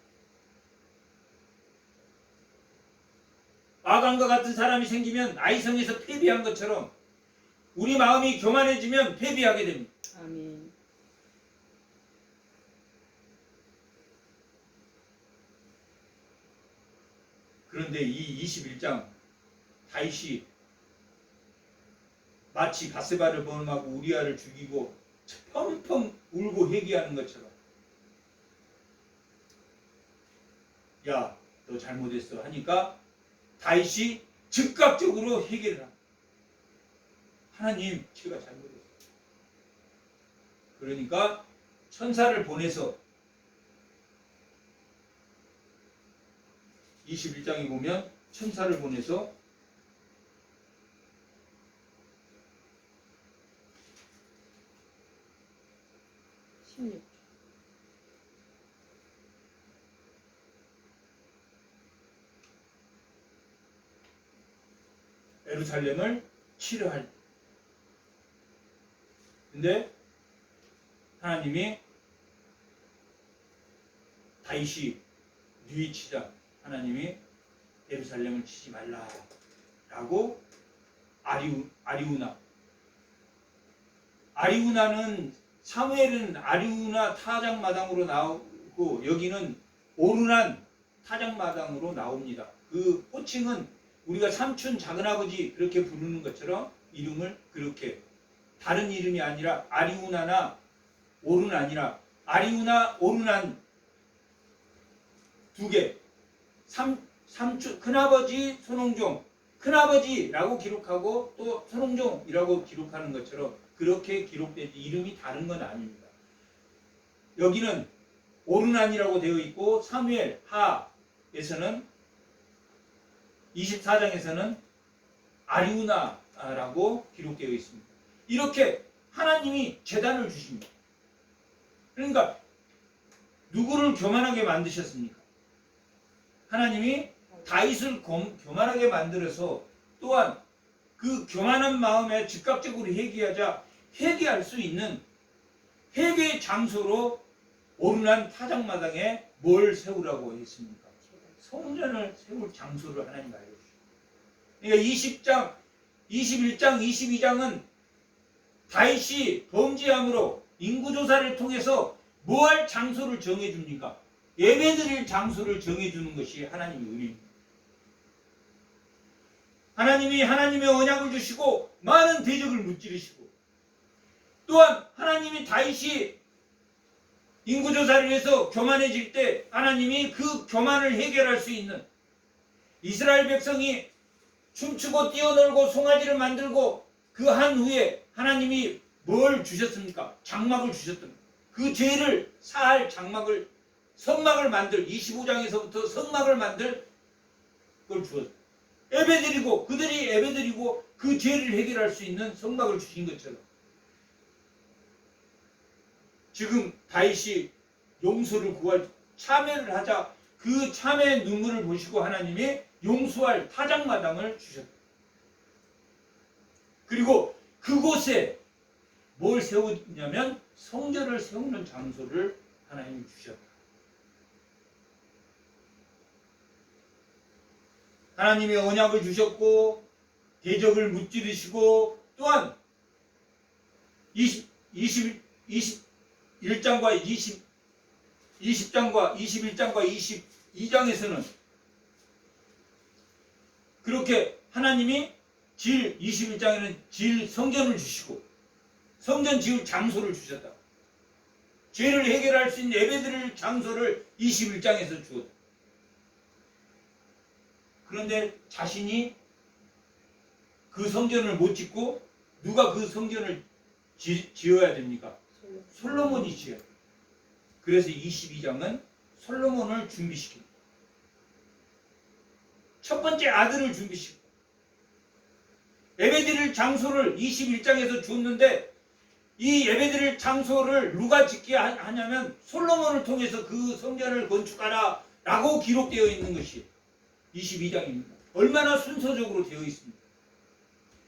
아간과 같은 사람이 생기면 아이성에서 패배한 것처럼 우리 마음이 교만해지면 패배하게 됩니다. 아멘. 그런데 이 21장 다윗이 마치 바세바를 범하고 우리아를 죽이고 펑펑 울고 회개하는 것처럼, 야, 너 잘못했어 하니까 다윗이 즉각적으로 회개를 합니다. 하나님, 제가 잘못했어요. 그러니까 천사를 보내서 21장에 보면 천사를 보내서 예루살렘을 치료할. 근데 하나님이 다윗이 뉘치자 하나님이 예루살렘을 치지 말라라고 아리우나는 사무엘은 아리우나 타작마당으로 나오고 여기는 오르난 타작마당으로 나옵니다. 그 호칭은 우리가 삼촌 작은아버지 그렇게 부르는 것처럼 이름을 그렇게, 다른 이름이 아니라 아리우나나 오르난이라, 아리우나 오르난 두 개, 삼촌, 큰아버지 손홍종, 큰아버지라고 기록하고 또 손홍종이라고 기록하는 것처럼 그렇게 기록되지, 이름이 다른 건 아닙니다. 여기는 오르난이라고 되어 있고 사무엘 하에서는 24장에서는 아리우나라고 기록되어 있습니다. 이렇게 하나님이 제단을 주십니다. 그러니까 누구를 교만하게 만드셨습니까? 하나님이 다윗을 교만하게 만들어서 또한 그 교만한 마음에 즉각적으로 회개할 수 있는 회개의 장소로 오르난 타작마당에 뭘 세우라고 했습니까? 성전을 세울 장소를 하나님 알려주십니다. 그러니까 21장, 22장은 다윗이 범죄함으로 인구조사를 통해서 뭐 할 장소를 정해줍니까? 예배드릴 장소를 정해주는 것이 하나님의 의미입니다. 하나님이 하나님의 언약을 주시고 많은 대적을 무찌르시고, 또한 하나님이 다윗이 인구조사를 해서 교만해질 때 하나님이 그 교만을 해결할 수 있는, 이스라엘 백성이 춤추고 뛰어놀고 송아지를 만들고 그 한 후에 하나님이 뭘 주셨습니까? 장막을 주셨습니다. 그 죄를 사할 장막을, 성막을 만들, 25장에서부터 성막을 만들 걸 주었어요. 예배드리고, 그들이 예배드리고 그 죄를 해결할 수 있는 성막을 주신 것처럼 지금 다윗이 용서를 구할, 참회를 하자 그 참회의 눈물을 보시고 하나님이 용서할 타작마당을 주셨다. 그리고 그곳에 뭘 세우냐면 성전을 세우는 장소를 하나님이 주셨다. 하나님이 언약을 주셨고 대적을 무찌르시고, 또한 21장과 20장과 21장과 22장에서는 그렇게 하나님이 21장에는 성전을 주시고 성전 지을 장소를 주셨다. 죄를 해결할 수 있는 예배드릴 장소를 21장에서 주었다. 그런데 자신이 그 성전을 못 짓고 누가 그 성전을 지어야 됩니까? 솔로몬이 지어야 됩니다. 그래서 22장은 솔로몬을 준비시킵니다. 첫 번째 아들을 준비시키고, 예배드릴 장소를 21장에서 줬는데 이 예배드릴 장소를 누가 짓게 하냐면 솔로몬을 통해서 그 성전을 건축하라 라고 기록되어 있는 것이 22장입니다. 얼마나 순서적으로 되어 있습니다.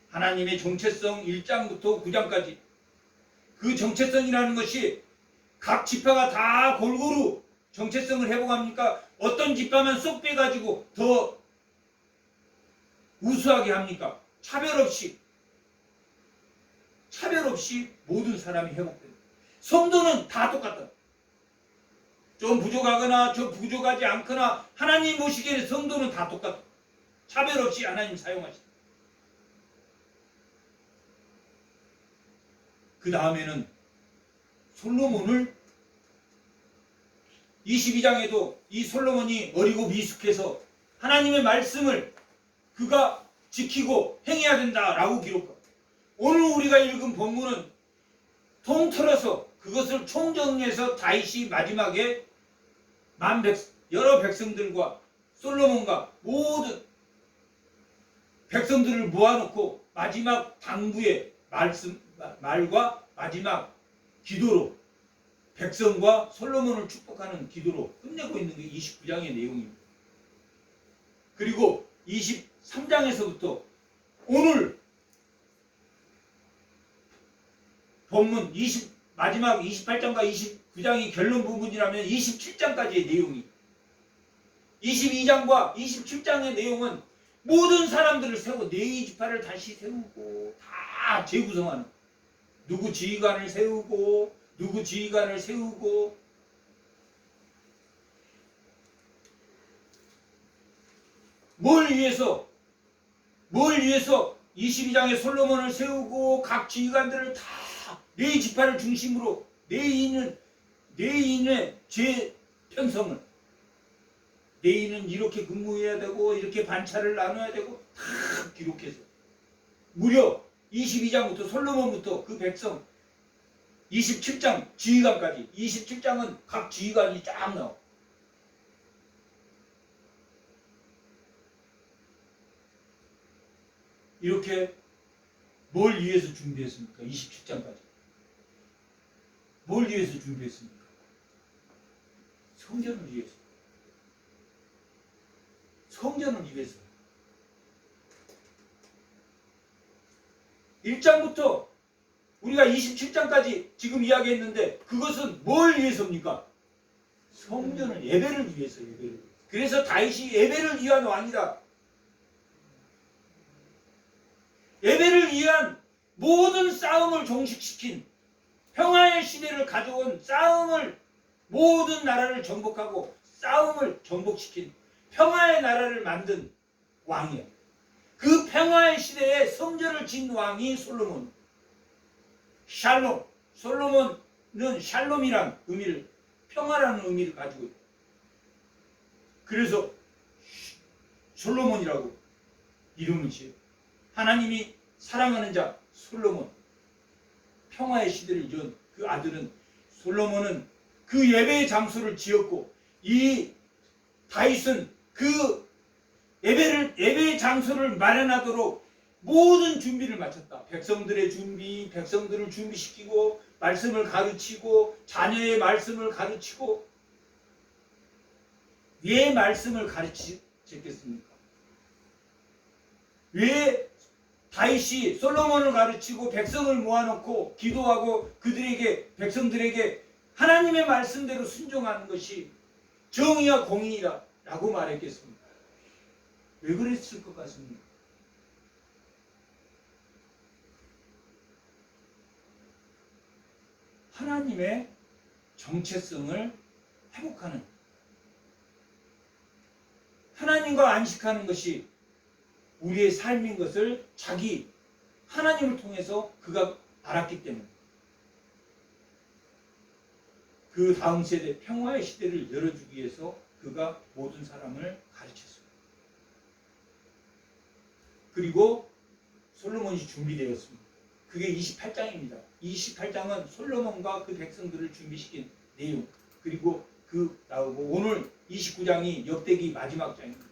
하나님의 정체성 1장부터 9장까지, 그 정체성이라는 것이 각 지파가 다 골고루 정체성을 회복합니까? 어떤 지파만 쏙 빼가지고 더 우수하게 합니까? 차별 없이 차별 없이 모든 사람이 회복된다. 성도는 다 똑같다. 좀 부족하거나 좀 부족하지 않거나 하나님 보시기에 성도는 다 똑같다. 차별 없이 하나님 사용하신다. 그 다음에는 솔로몬을 22장에도 이 솔로몬이 어리고 미숙해서 하나님의 말씀을 그가 지키고 행해야 된다라고 기록합니다. 오늘 우리가 읽은 본문은 통틀어서 그것을 총정리해서 다윗이 마지막에 여러 백성들과 솔로몬과 모든 백성들을 모아놓고 마지막 당부의 말과 마지막 기도로 백성과 솔로몬을 축복하는 기도로 끝내고 있는 게 29장의 내용입니다. 그리고 23장에서부터 오늘 본문 마지막 28장과 29장이 결론 부분이라면 27장까지의 내용이 22장과 27장의 내용은 모든 사람들을 세우고 네 지파를 다시 세우고 다 재구성하는 누구 지휘관을 세우고 누구 지휘관을 세우고 뭘 위해서 22장에 솔로몬을 세우고 각 지휘관들을 다 네 지파를 중심으로 네인의 재편성을 네인은 이렇게 근무해야 되고 이렇게 반차를 나눠야 되고 다 기록해서 무려 22장부터 솔로몬부터 그 백성 27장 지휘관까지 27장은 각 지휘관이 쫙 나와. 이렇게 뭘 위해서 준비했습니까? 27장까지. 뭘 위해서 준비했습니까? 성전을 위해서. 성전을 위해서. 1장부터 우리가 27장까지 지금 이야기했는데 그것은 뭘 위해서입니까? 성전을 예배를 위해서 예배를. 그래서 다윗이 예배를 위한 왕이다. 예배를 위한 모든 싸움을 종식시킨 평화의 시대를 가져온 싸움을 모든 나라를 정복하고 싸움을 정복시킨 평화의 나라를 만든 왕이야. 그 평화의 시대에 성전을 진 왕이 솔로몬. 샬롬. 솔로몬은 샬롬이란 의미를 평화라는 의미를 가지고 있다. 그래서 솔로몬이라고 이름을 지어요. 하나님이 사랑하는 자 솔로몬. 평화의 시대를 연 그 아들은 솔로몬은 그 예배의 장소를 지었고 이 다윗은 그 예배의 장소를 마련하도록 모든 준비를 마쳤다. 백성들의 준비, 백성들을 준비시키고 말씀을 가르치고 자녀의 말씀을 가르치고 왜 말씀을 가르치겠습니까? 왜 다윗이 솔로몬을 가르치고 백성을 모아놓고 기도하고 그들에게 백성들에게 하나님의 말씀대로 순종하는 것이 정의와 공의이다 라고 말했겠습니까? 왜 그랬을 것 같습니까? 하나님의 정체성을 회복하는 하나님과 안식하는 것이 우리의 삶인 것을 자기 하나님을 통해서 그가 알았기 때문에 그 다음 세대 평화의 시대를 열어주기 위해서 그가 모든 사람을 가르쳤습니다. 그리고 솔로몬이 준비되었습니다. 그게 28장입니다. 28장은 솔로몬과 그 백성들을 준비시킨 내용 그리고 그 나오고 오늘 29장이 역대기 마지막 장입니다.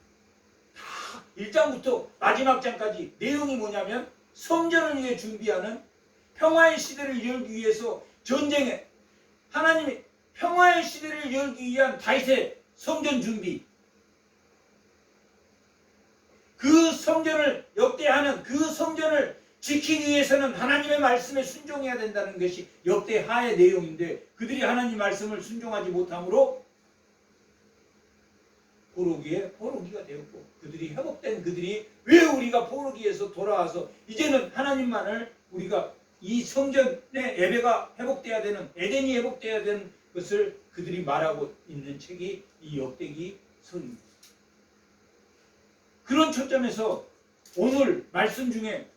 1장부터 마지막 장까지 내용이 뭐냐면 성전을 위해 준비하는 평화의 시대를 열기 위해서 전쟁에 하나님이 평화의 시대를 열기 위한 다윗의 성전 준비 그 성전을 역대하는 그 성전을 지키기 위해서는 하나님의 말씀에 순종해야 된다는 것이 역대하의 내용인데 그들이 하나님 말씀을 순종하지 못함으로 포로기가 되었고 그들이 회복된 그들이 왜 우리가 포로기에서 돌아와서 이제는 하나님만을 우리가 이 성전의 예배가 회복돼야 되는, 에덴이 회복돼야 되는 것을 그들이 말하고 있는 책이 이 역대기 서입니다. 그런 초점에서 오늘 말씀 중에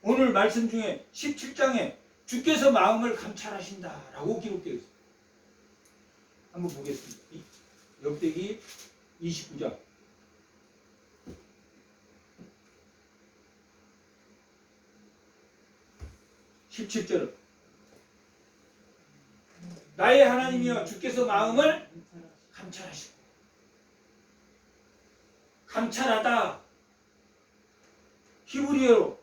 17장에 주께서 마음을 감찰하신다라고 기록되어 있습니다. 한번 보겠습니다. 역대기 29장 17절 나의 하나님이여 주께서 마음을 감찰하시고 감찰하다 히브리어로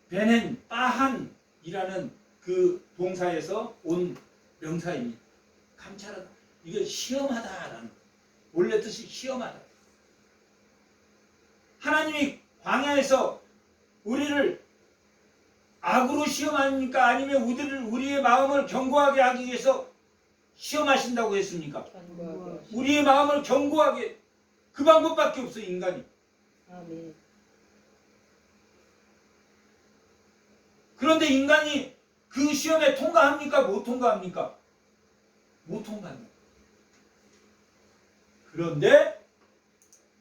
베넨 빠한이라는 그 동사에서 온 명사입니다. 감찰하다. 이게 시험하다라는 원래 뜻이 시험하다. 하나님이 광야에서 우리를 악으로 시험합니까? 아니면 우리의 마음을 견고하게 하기 위해서 시험하신다고 했습니까? 우리의 마음을 견고하게, 그 방법밖에 없어 인간이. 아멘. 그런데 인간이 그 시험에 통과합니까? 못 통과합니까? 못 통과합니다. 그런데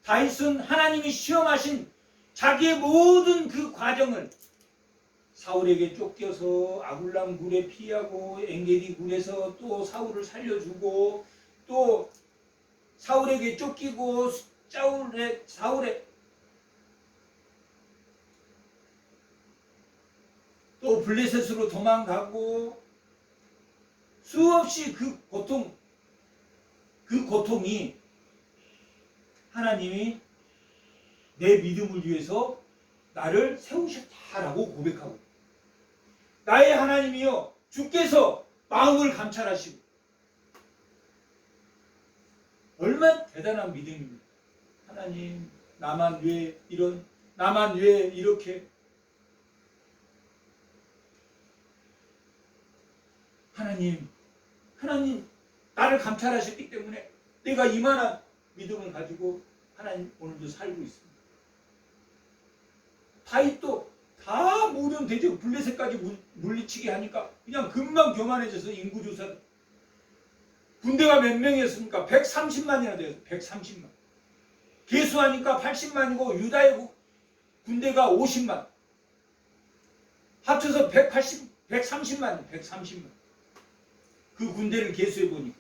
다윗은 하나님이 시험하신 자기의 모든 그 과정을 사울에게 쫓겨서 아굴람 굴에 피하고 엔게디 굴에서 또 사울을 살려주고 또 사울에게 쫓기고 사울에 또 블레셋으로 도망가고 수없이 그 고통이 하나님이 내 믿음을 위해서 나를 세우셨다라고 고백하고 나의 하나님이여 주께서 마음을 감찰하시고 얼마나 대단한 믿음입니다. 하나님 나만 왜 이렇게 하나님 나를 감찰하셨기 때문에 내가 이만한 믿음을 가지고 하나님 오늘도 살고 있습니다. 다윗도 다 모든 대적 블레셋까지 물리치게 하니까 그냥 금방 교만해져서 인구조사 군대가 몇 명이었습니까? 130만이나 되었어요. 130만. 계수하니까 80만이고 유다의 군대가 50만. 합쳐서 130만. 그 군대를 계수해 보니까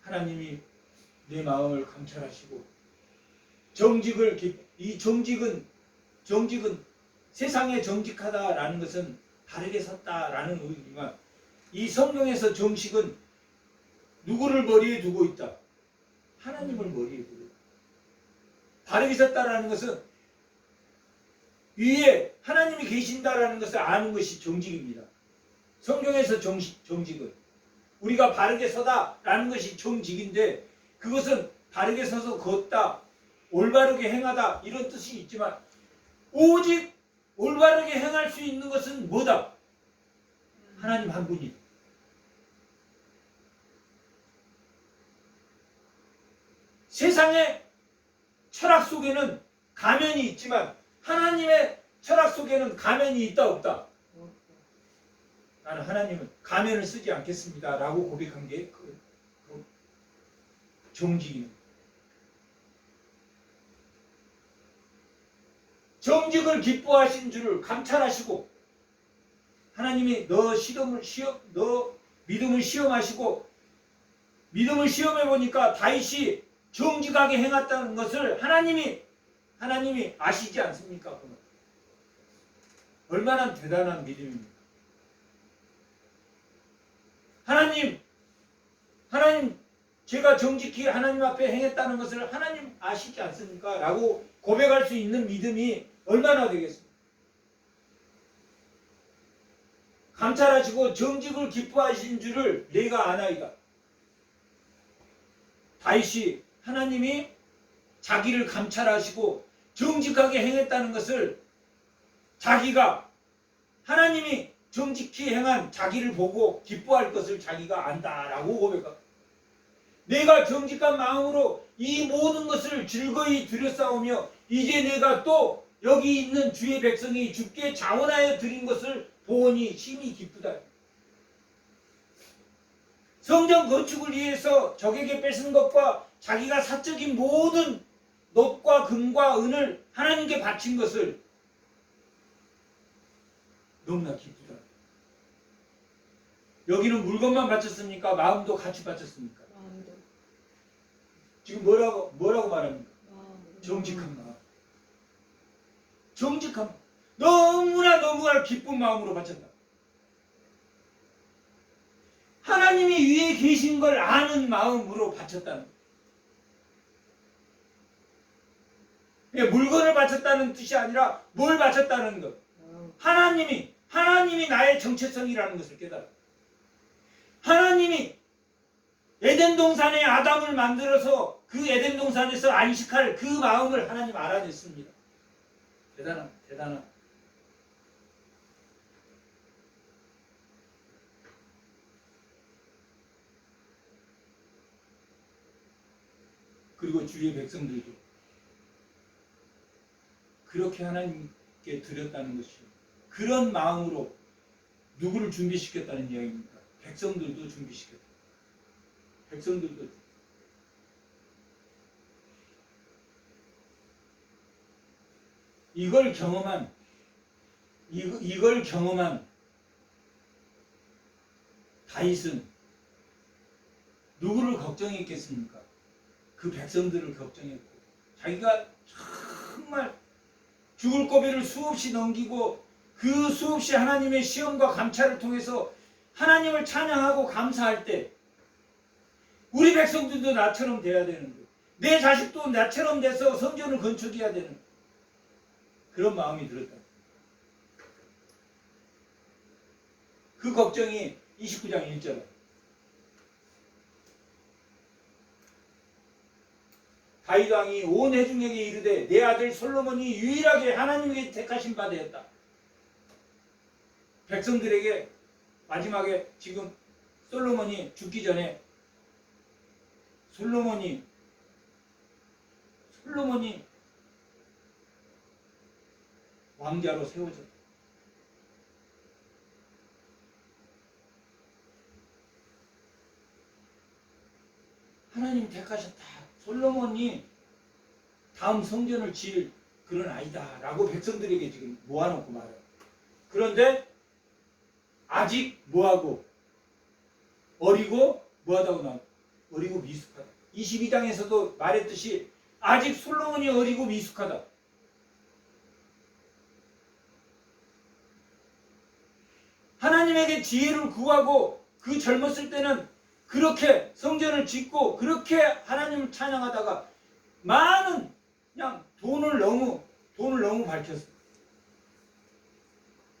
하나님이 내 마음을 감찰하시고 이 정직은 세상에 정직하다라는 것은 바르게 섰다라는 의미지만 이 성경에서 정직은 누구를 머리에 두고 있다? 하나님을 머리에 두고 있다. 바르게 섰다라는 것은 위에 하나님이 계신다라는 것을 아는 것이 정직입니다. 성경에서 정직은 우리가 바르게 서다라는 것이 정직인데 그것은 바르게 서서 걷다, 올바르게 행하다 이런 뜻이 있지만 오직 올바르게 행할 수 있는 것은 뭐다? 하나님 한 분이다. 세상의 철학 속에는 가면이 있지만 하나님의 철학 속에는 가면이 있다 없다? 나는 하나님은 가면을 쓰지 않겠습니다 라고 고백한 게 그 정직입니다. 정직을 기뻐하신 줄을 감찰하시고 하나님이 너 믿음을 시험하시고 믿음을 시험해 보니까 다윗이 정직하게 행했다는 것을 하나님이 아시지 않습니까? 얼마나 대단한 믿음입니까? 하나님 제가 정직히 하나님 앞에 행했다는 것을 하나님 아시지 않습니까? 라고 고백할 수 있는 믿음이 얼마나 되겠습니까? 감찰하시고 정직을 기뻐하신 줄을 내가 아나이다. 다윗이 하나님이 자기를 감찰하시고 정직하게 행했다는 것을 자기가 하나님이 정직히 행한 자기를 보고 기뻐할 것을 자기가 안다라고 고백합니다. 내가 정직한 마음으로 이 모든 것을 즐거이 들여싸우며 이제 내가 또 여기 있는 주의 백성이 주께 자원하여 드린 것을 보니 심히 기쁘다. 성전 건축을 위해서 적에게 뺏은 것과 자기가 사적인 모든 놋과 금과 은을 하나님께 바친 것을 너무나 기쁘다. 여기는 물건만 바쳤습니까? 마음도 같이 바쳤습니까? 마음도. 지금 뭐라고 말합니까? 마음도. 정직한 마음. 정직한 마음. 너무나 기쁜 마음으로 바쳤다. 하나님이 위에 계신 걸 아는 마음으로 바쳤다는 거예요. 물건을 바쳤다는 뜻이 아니라 뭘 바쳤다는 것. 하나님이 나의 정체성이라는 것을 깨달아. 하나님이 에덴 동산에 아담을 만들어서 그 에덴 동산에서 안식할 그 마음을 하나님 알아냈습니다. 대단한. 그리고 주의 백성들도 그렇게 하나님께 드렸다는 것이요. 그런 마음으로 누구를 준비시켰다는 이야기입니까? 백성들도 준비시켰다. 백성들도. 이걸 경험한 다윗은 누구를 걱정했겠습니까? 그 백성들을 걱정했고, 자기가 정말 죽을 고비를 수없이 넘기고 그 수없이 하나님의 시험과 감찰을 통해서 하나님을 찬양하고 감사할 때 우리 백성들도 나처럼 돼야 되는 거예요. 내 자식도 나처럼 돼서 성전을 건축해야 되는 그런 마음이 들었다. 그 걱정이 29장 1절. 다윗 왕이 온 회중에게 이르되 내 아들 솔로몬이 유일하게 하나님에게 택하신 바 되었다. 백성들에게 마지막에 지금 솔로몬이 죽기 전에 솔로몬이 왕자로 세워졌다. 하나님 택하셨다. 솔로몬이 다음 성전을 지을 그런 아이다 라고 백성들에게 지금 모아놓고 말해요. 그런데 아직 뭐하고 어리고 뭐하다고 나와? 어리고 미숙하다. 22장에서도 말했듯이 아직 솔로몬이 어리고 미숙하다. 하나님에게 지혜를 구하고 그 젊었을 때는 그렇게 성전을 짓고 그렇게 하나님을 찬양하다가 많은 그냥 돈을 너무 밝혔어.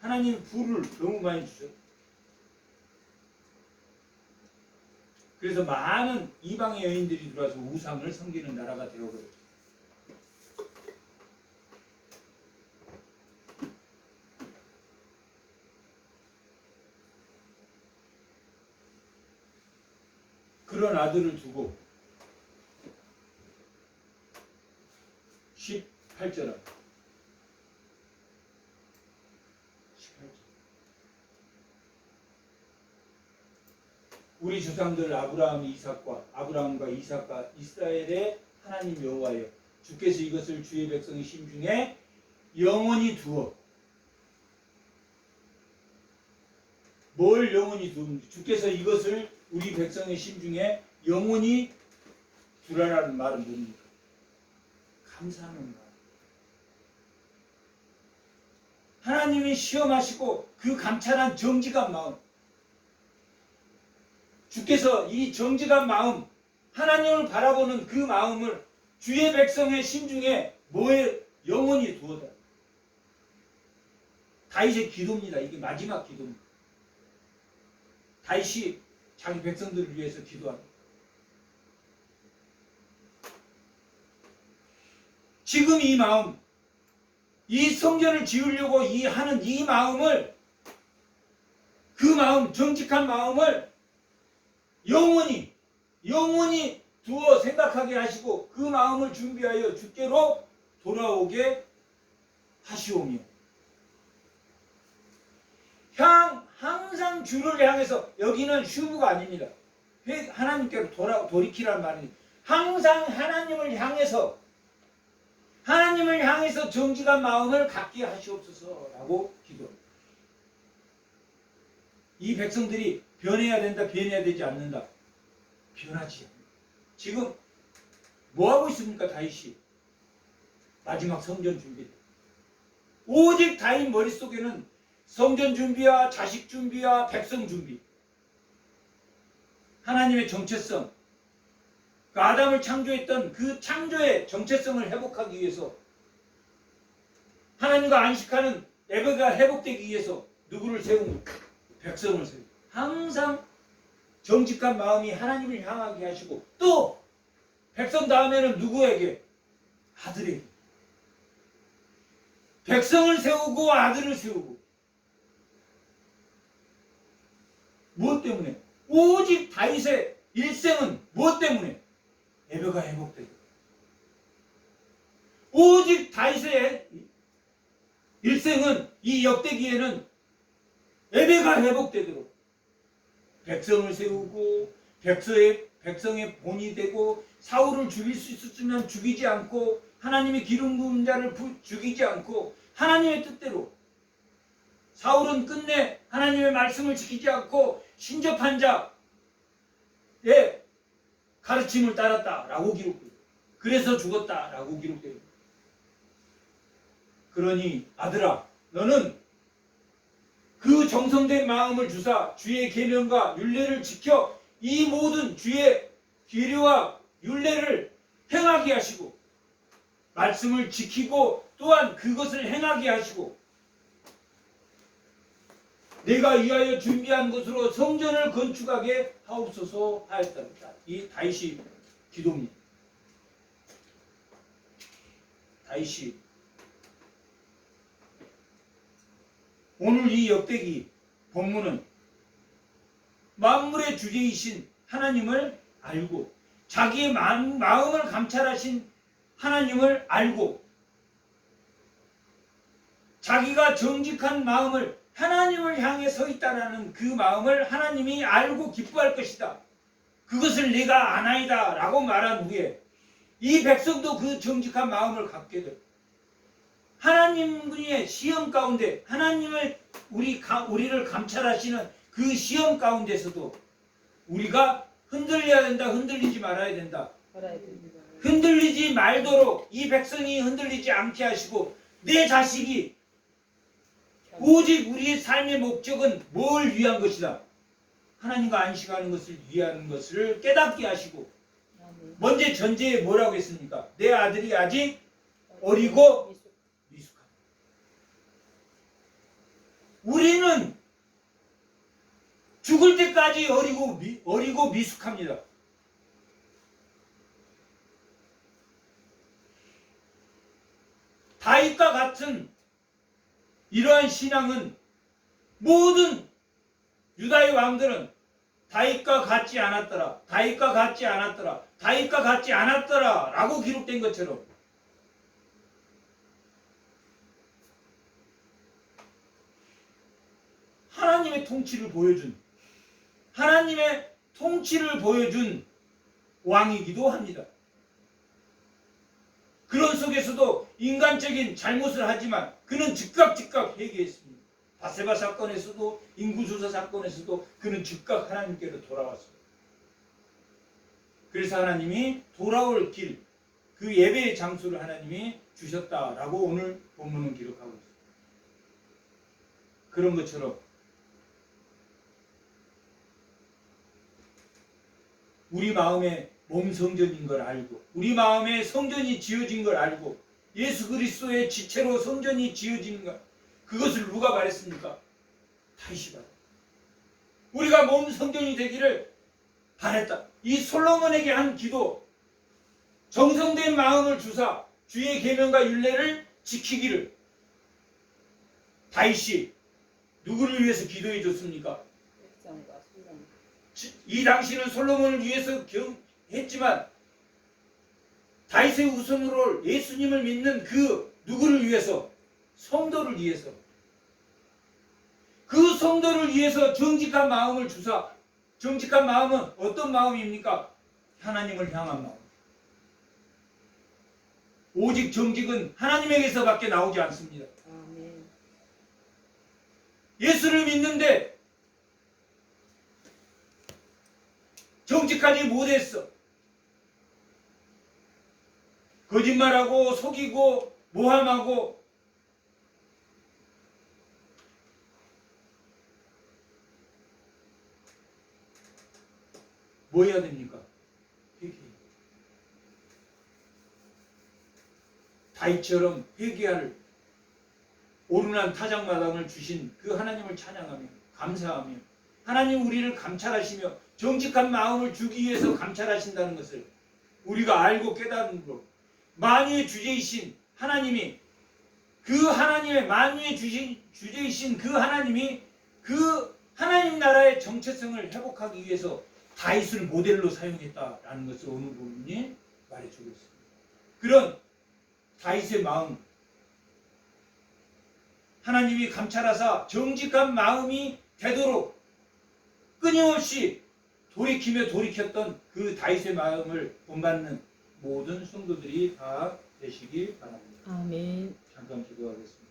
하나님 부를 너무 많이 주셨어. 그래서 많은 이방의 여인들이 들어와서 우상을 섬기는 나라가 되어버렸죠. 그런 아들을 두고 18절 우리 조상들 아브라함과 이삭과 이스라엘의 하나님 여호와여 주께서 이것을 주의 백성의 심중에 영원히 두어 뭘 영원히 두는지 주께서 이것을 우리 백성의 심중에 영원히 두라라는 말은 뭡니까? 감사하는 말. 하나님이 시험하시고 그 감찰한 정직한 마음 주께서 이 정직한 마음 하나님을 바라보는 그 마음을 주의 백성의 심중에 뭐에 영원히 두어다. 다윗의 기도입니다. 이게 마지막 기도입니다. 다윗이 자기 백성들을 위해서 기도합니다. 지금 이 마음, 이 성전을 지으려고 하는 이 마음을, 그 마음, 정직한 마음을 영원히 영원히 두어 생각하게 하시고 그 마음을 준비하여 주께로 돌아오게 하시오며 항상 주를 향해서 여기는 슈브가 아닙니다. 하나님께로 돌이키란 말이 항상 하나님을 향해서 정직한 마음을 갖게 하시옵소서라고 기도합니다. 이 백성들이 변해야 된다, 변해야 되지 않는다. 변하지 않는다. 지금 뭐하고 있습니까? 다윗이 마지막 성전 준비. 오직 다윗 머릿속에는 성전 준비와 자식 준비와 백성 준비, 하나님의 정체성, 그 아담을 창조했던 그 창조의 정체성을 회복하기 위해서, 하나님과 안식하는 예배가 회복되기 위해서 누구를 세우고 백성을 세우고, 항상 정직한 마음이 하나님을 향하게 하시고, 또 백성 다음에는 누구에게? 아들에게. 백성을 세우고 아들을 세우고. 무엇 때문에? 오직 다윗의 일생은 무엇 때문에? 예배가 회복되고, 오직 다윗의 일생은 이 역대기에는 예배가 회복되도록 백성을 세우고 백성의 본이 되고, 사울을 죽일 수 있었으면 죽이지 않고, 하나님의 기름 부은 자를 죽이지 않고 하나님의 뜻대로, 사울은 끝내 하나님의 말씀을 지키지 않고 신접한 자의 가르침을 따랐다라고 기록돼요. 그래서 죽었다라고 기록돼요. 그러니 아들아, 너는 그 정성된 마음을 주사 주의 계명과 율례를 지켜 이 모든 주의 계례와 율례를 행하게 하시고, 말씀을 지키고 또한 그것을 행하게 하시고, 내가 위하여 준비한 것으로 성전을 건축하게 하옵소서 하였다. 이 다윗이 기도입니다. 다윗이 오늘 이 역대기 본문은 만물의 주제이신 하나님을 알고, 자기의 마음을 감찰하신 하나님을 알고, 자기가 정직한 마음을, 하나님을 향해 서 있다라는 그 마음을 하나님이 알고 기뻐할 것이다. 그것을 내가 아나이다 라고 말한 후에 이 백성도 그 정직한 마음을 갖게 돼. 하나님의 시험 가운데, 하나님을 우리를 감찰하시는 그 시험 가운데서도 우리가 흔들려야 된다, 흔들리지 말아야 된다. 흔들리지 말도록 이 백성이 흔들리지 않게 하시고, 내 자식이 오직 우리의 삶의 목적은 뭘 위한 것이다. 하나님과 안식하는 것을 위한 것을 깨닫게 하시고, 먼저 전제에 뭐라고 했습니까? 내 아들이 아직 어리고 미숙하다. 우리는 죽을 때까지 어리고 미숙합니다. 다윗과 같은 이러한 신앙은 모든 유다의 왕들은 다윗과 같지 않았더라, 다윗과 같지 않았더라, 다윗과 같지 않았더라 라고 기록된 것처럼, 하나님의 통치를 보여준 왕이기도 합니다. 그런 속에서도 인간적인 잘못을 하지만 그는 즉각 회개했습니다. 바세바 사건에서도, 인구조사 사건에서도 그는 즉각 하나님께로 돌아왔습니다. 그래서 하나님이 돌아올 길, 그 예배의 장소를 하나님이 주셨다라고 오늘 본문은 기록하고 있습니다. 그런 것처럼 우리 마음에 몸 성전인 걸 알고, 우리 마음에 성전이 지어진 걸 알고, 예수 그리스도의 지체로 성전이 지어진 것, 그것을 누가 말했습니까? 다윗이 말했다. 우리가 몸 성전이 되기를 바랬다. 이 솔로몬에게 한 기도, 정성된 마음을 주사 주의 계명과 율례를 지키기를, 다윗이 누구를 위해서 기도해 줬습니까? 이 당시는 솔로몬을 위해서 했지만 다윗의 후손으로 예수님을 믿는 그 누구를 위해서? 성도를 위해서. 그 성도를 위해서 정직한 마음을 주사. 정직한 마음은 어떤 마음입니까? 하나님을 향한 마음. 오직 정직은 하나님에게서밖에 나오지 않습니다. 아멘. 예수를 믿는데 정직하지 못했어. 거짓말하고 속이고 모함하고 뭐 해야 됩니까? 회개. 다윗처럼 회개할 오르난 타작마당을 주신 그 하나님을 찬양하며 감사하며 하나님 우리를 감찰하시며 정직한 마음을 주기 위해서 감찰하신다는 것을 우리가 알고 깨달음으로 만유의 주제이신 하나님이 그 하나님의 만유의 주제이신 그 하나님이 그 하나님 나라의 정체성을 회복하기 위해서 다윗을 모델로 사용했다라는 것을 오늘 본문이 말해주고 있습니다. 그런 다윗의 마음, 하나님이 감찰하사 정직한 마음이 되도록 끊임없이 돌이키며 돌이켰던 그 다윗의 마음을 본받는 모든 성도들이 다 되시기 바랍니다. 아멘. 잠깐 기도하겠습니다.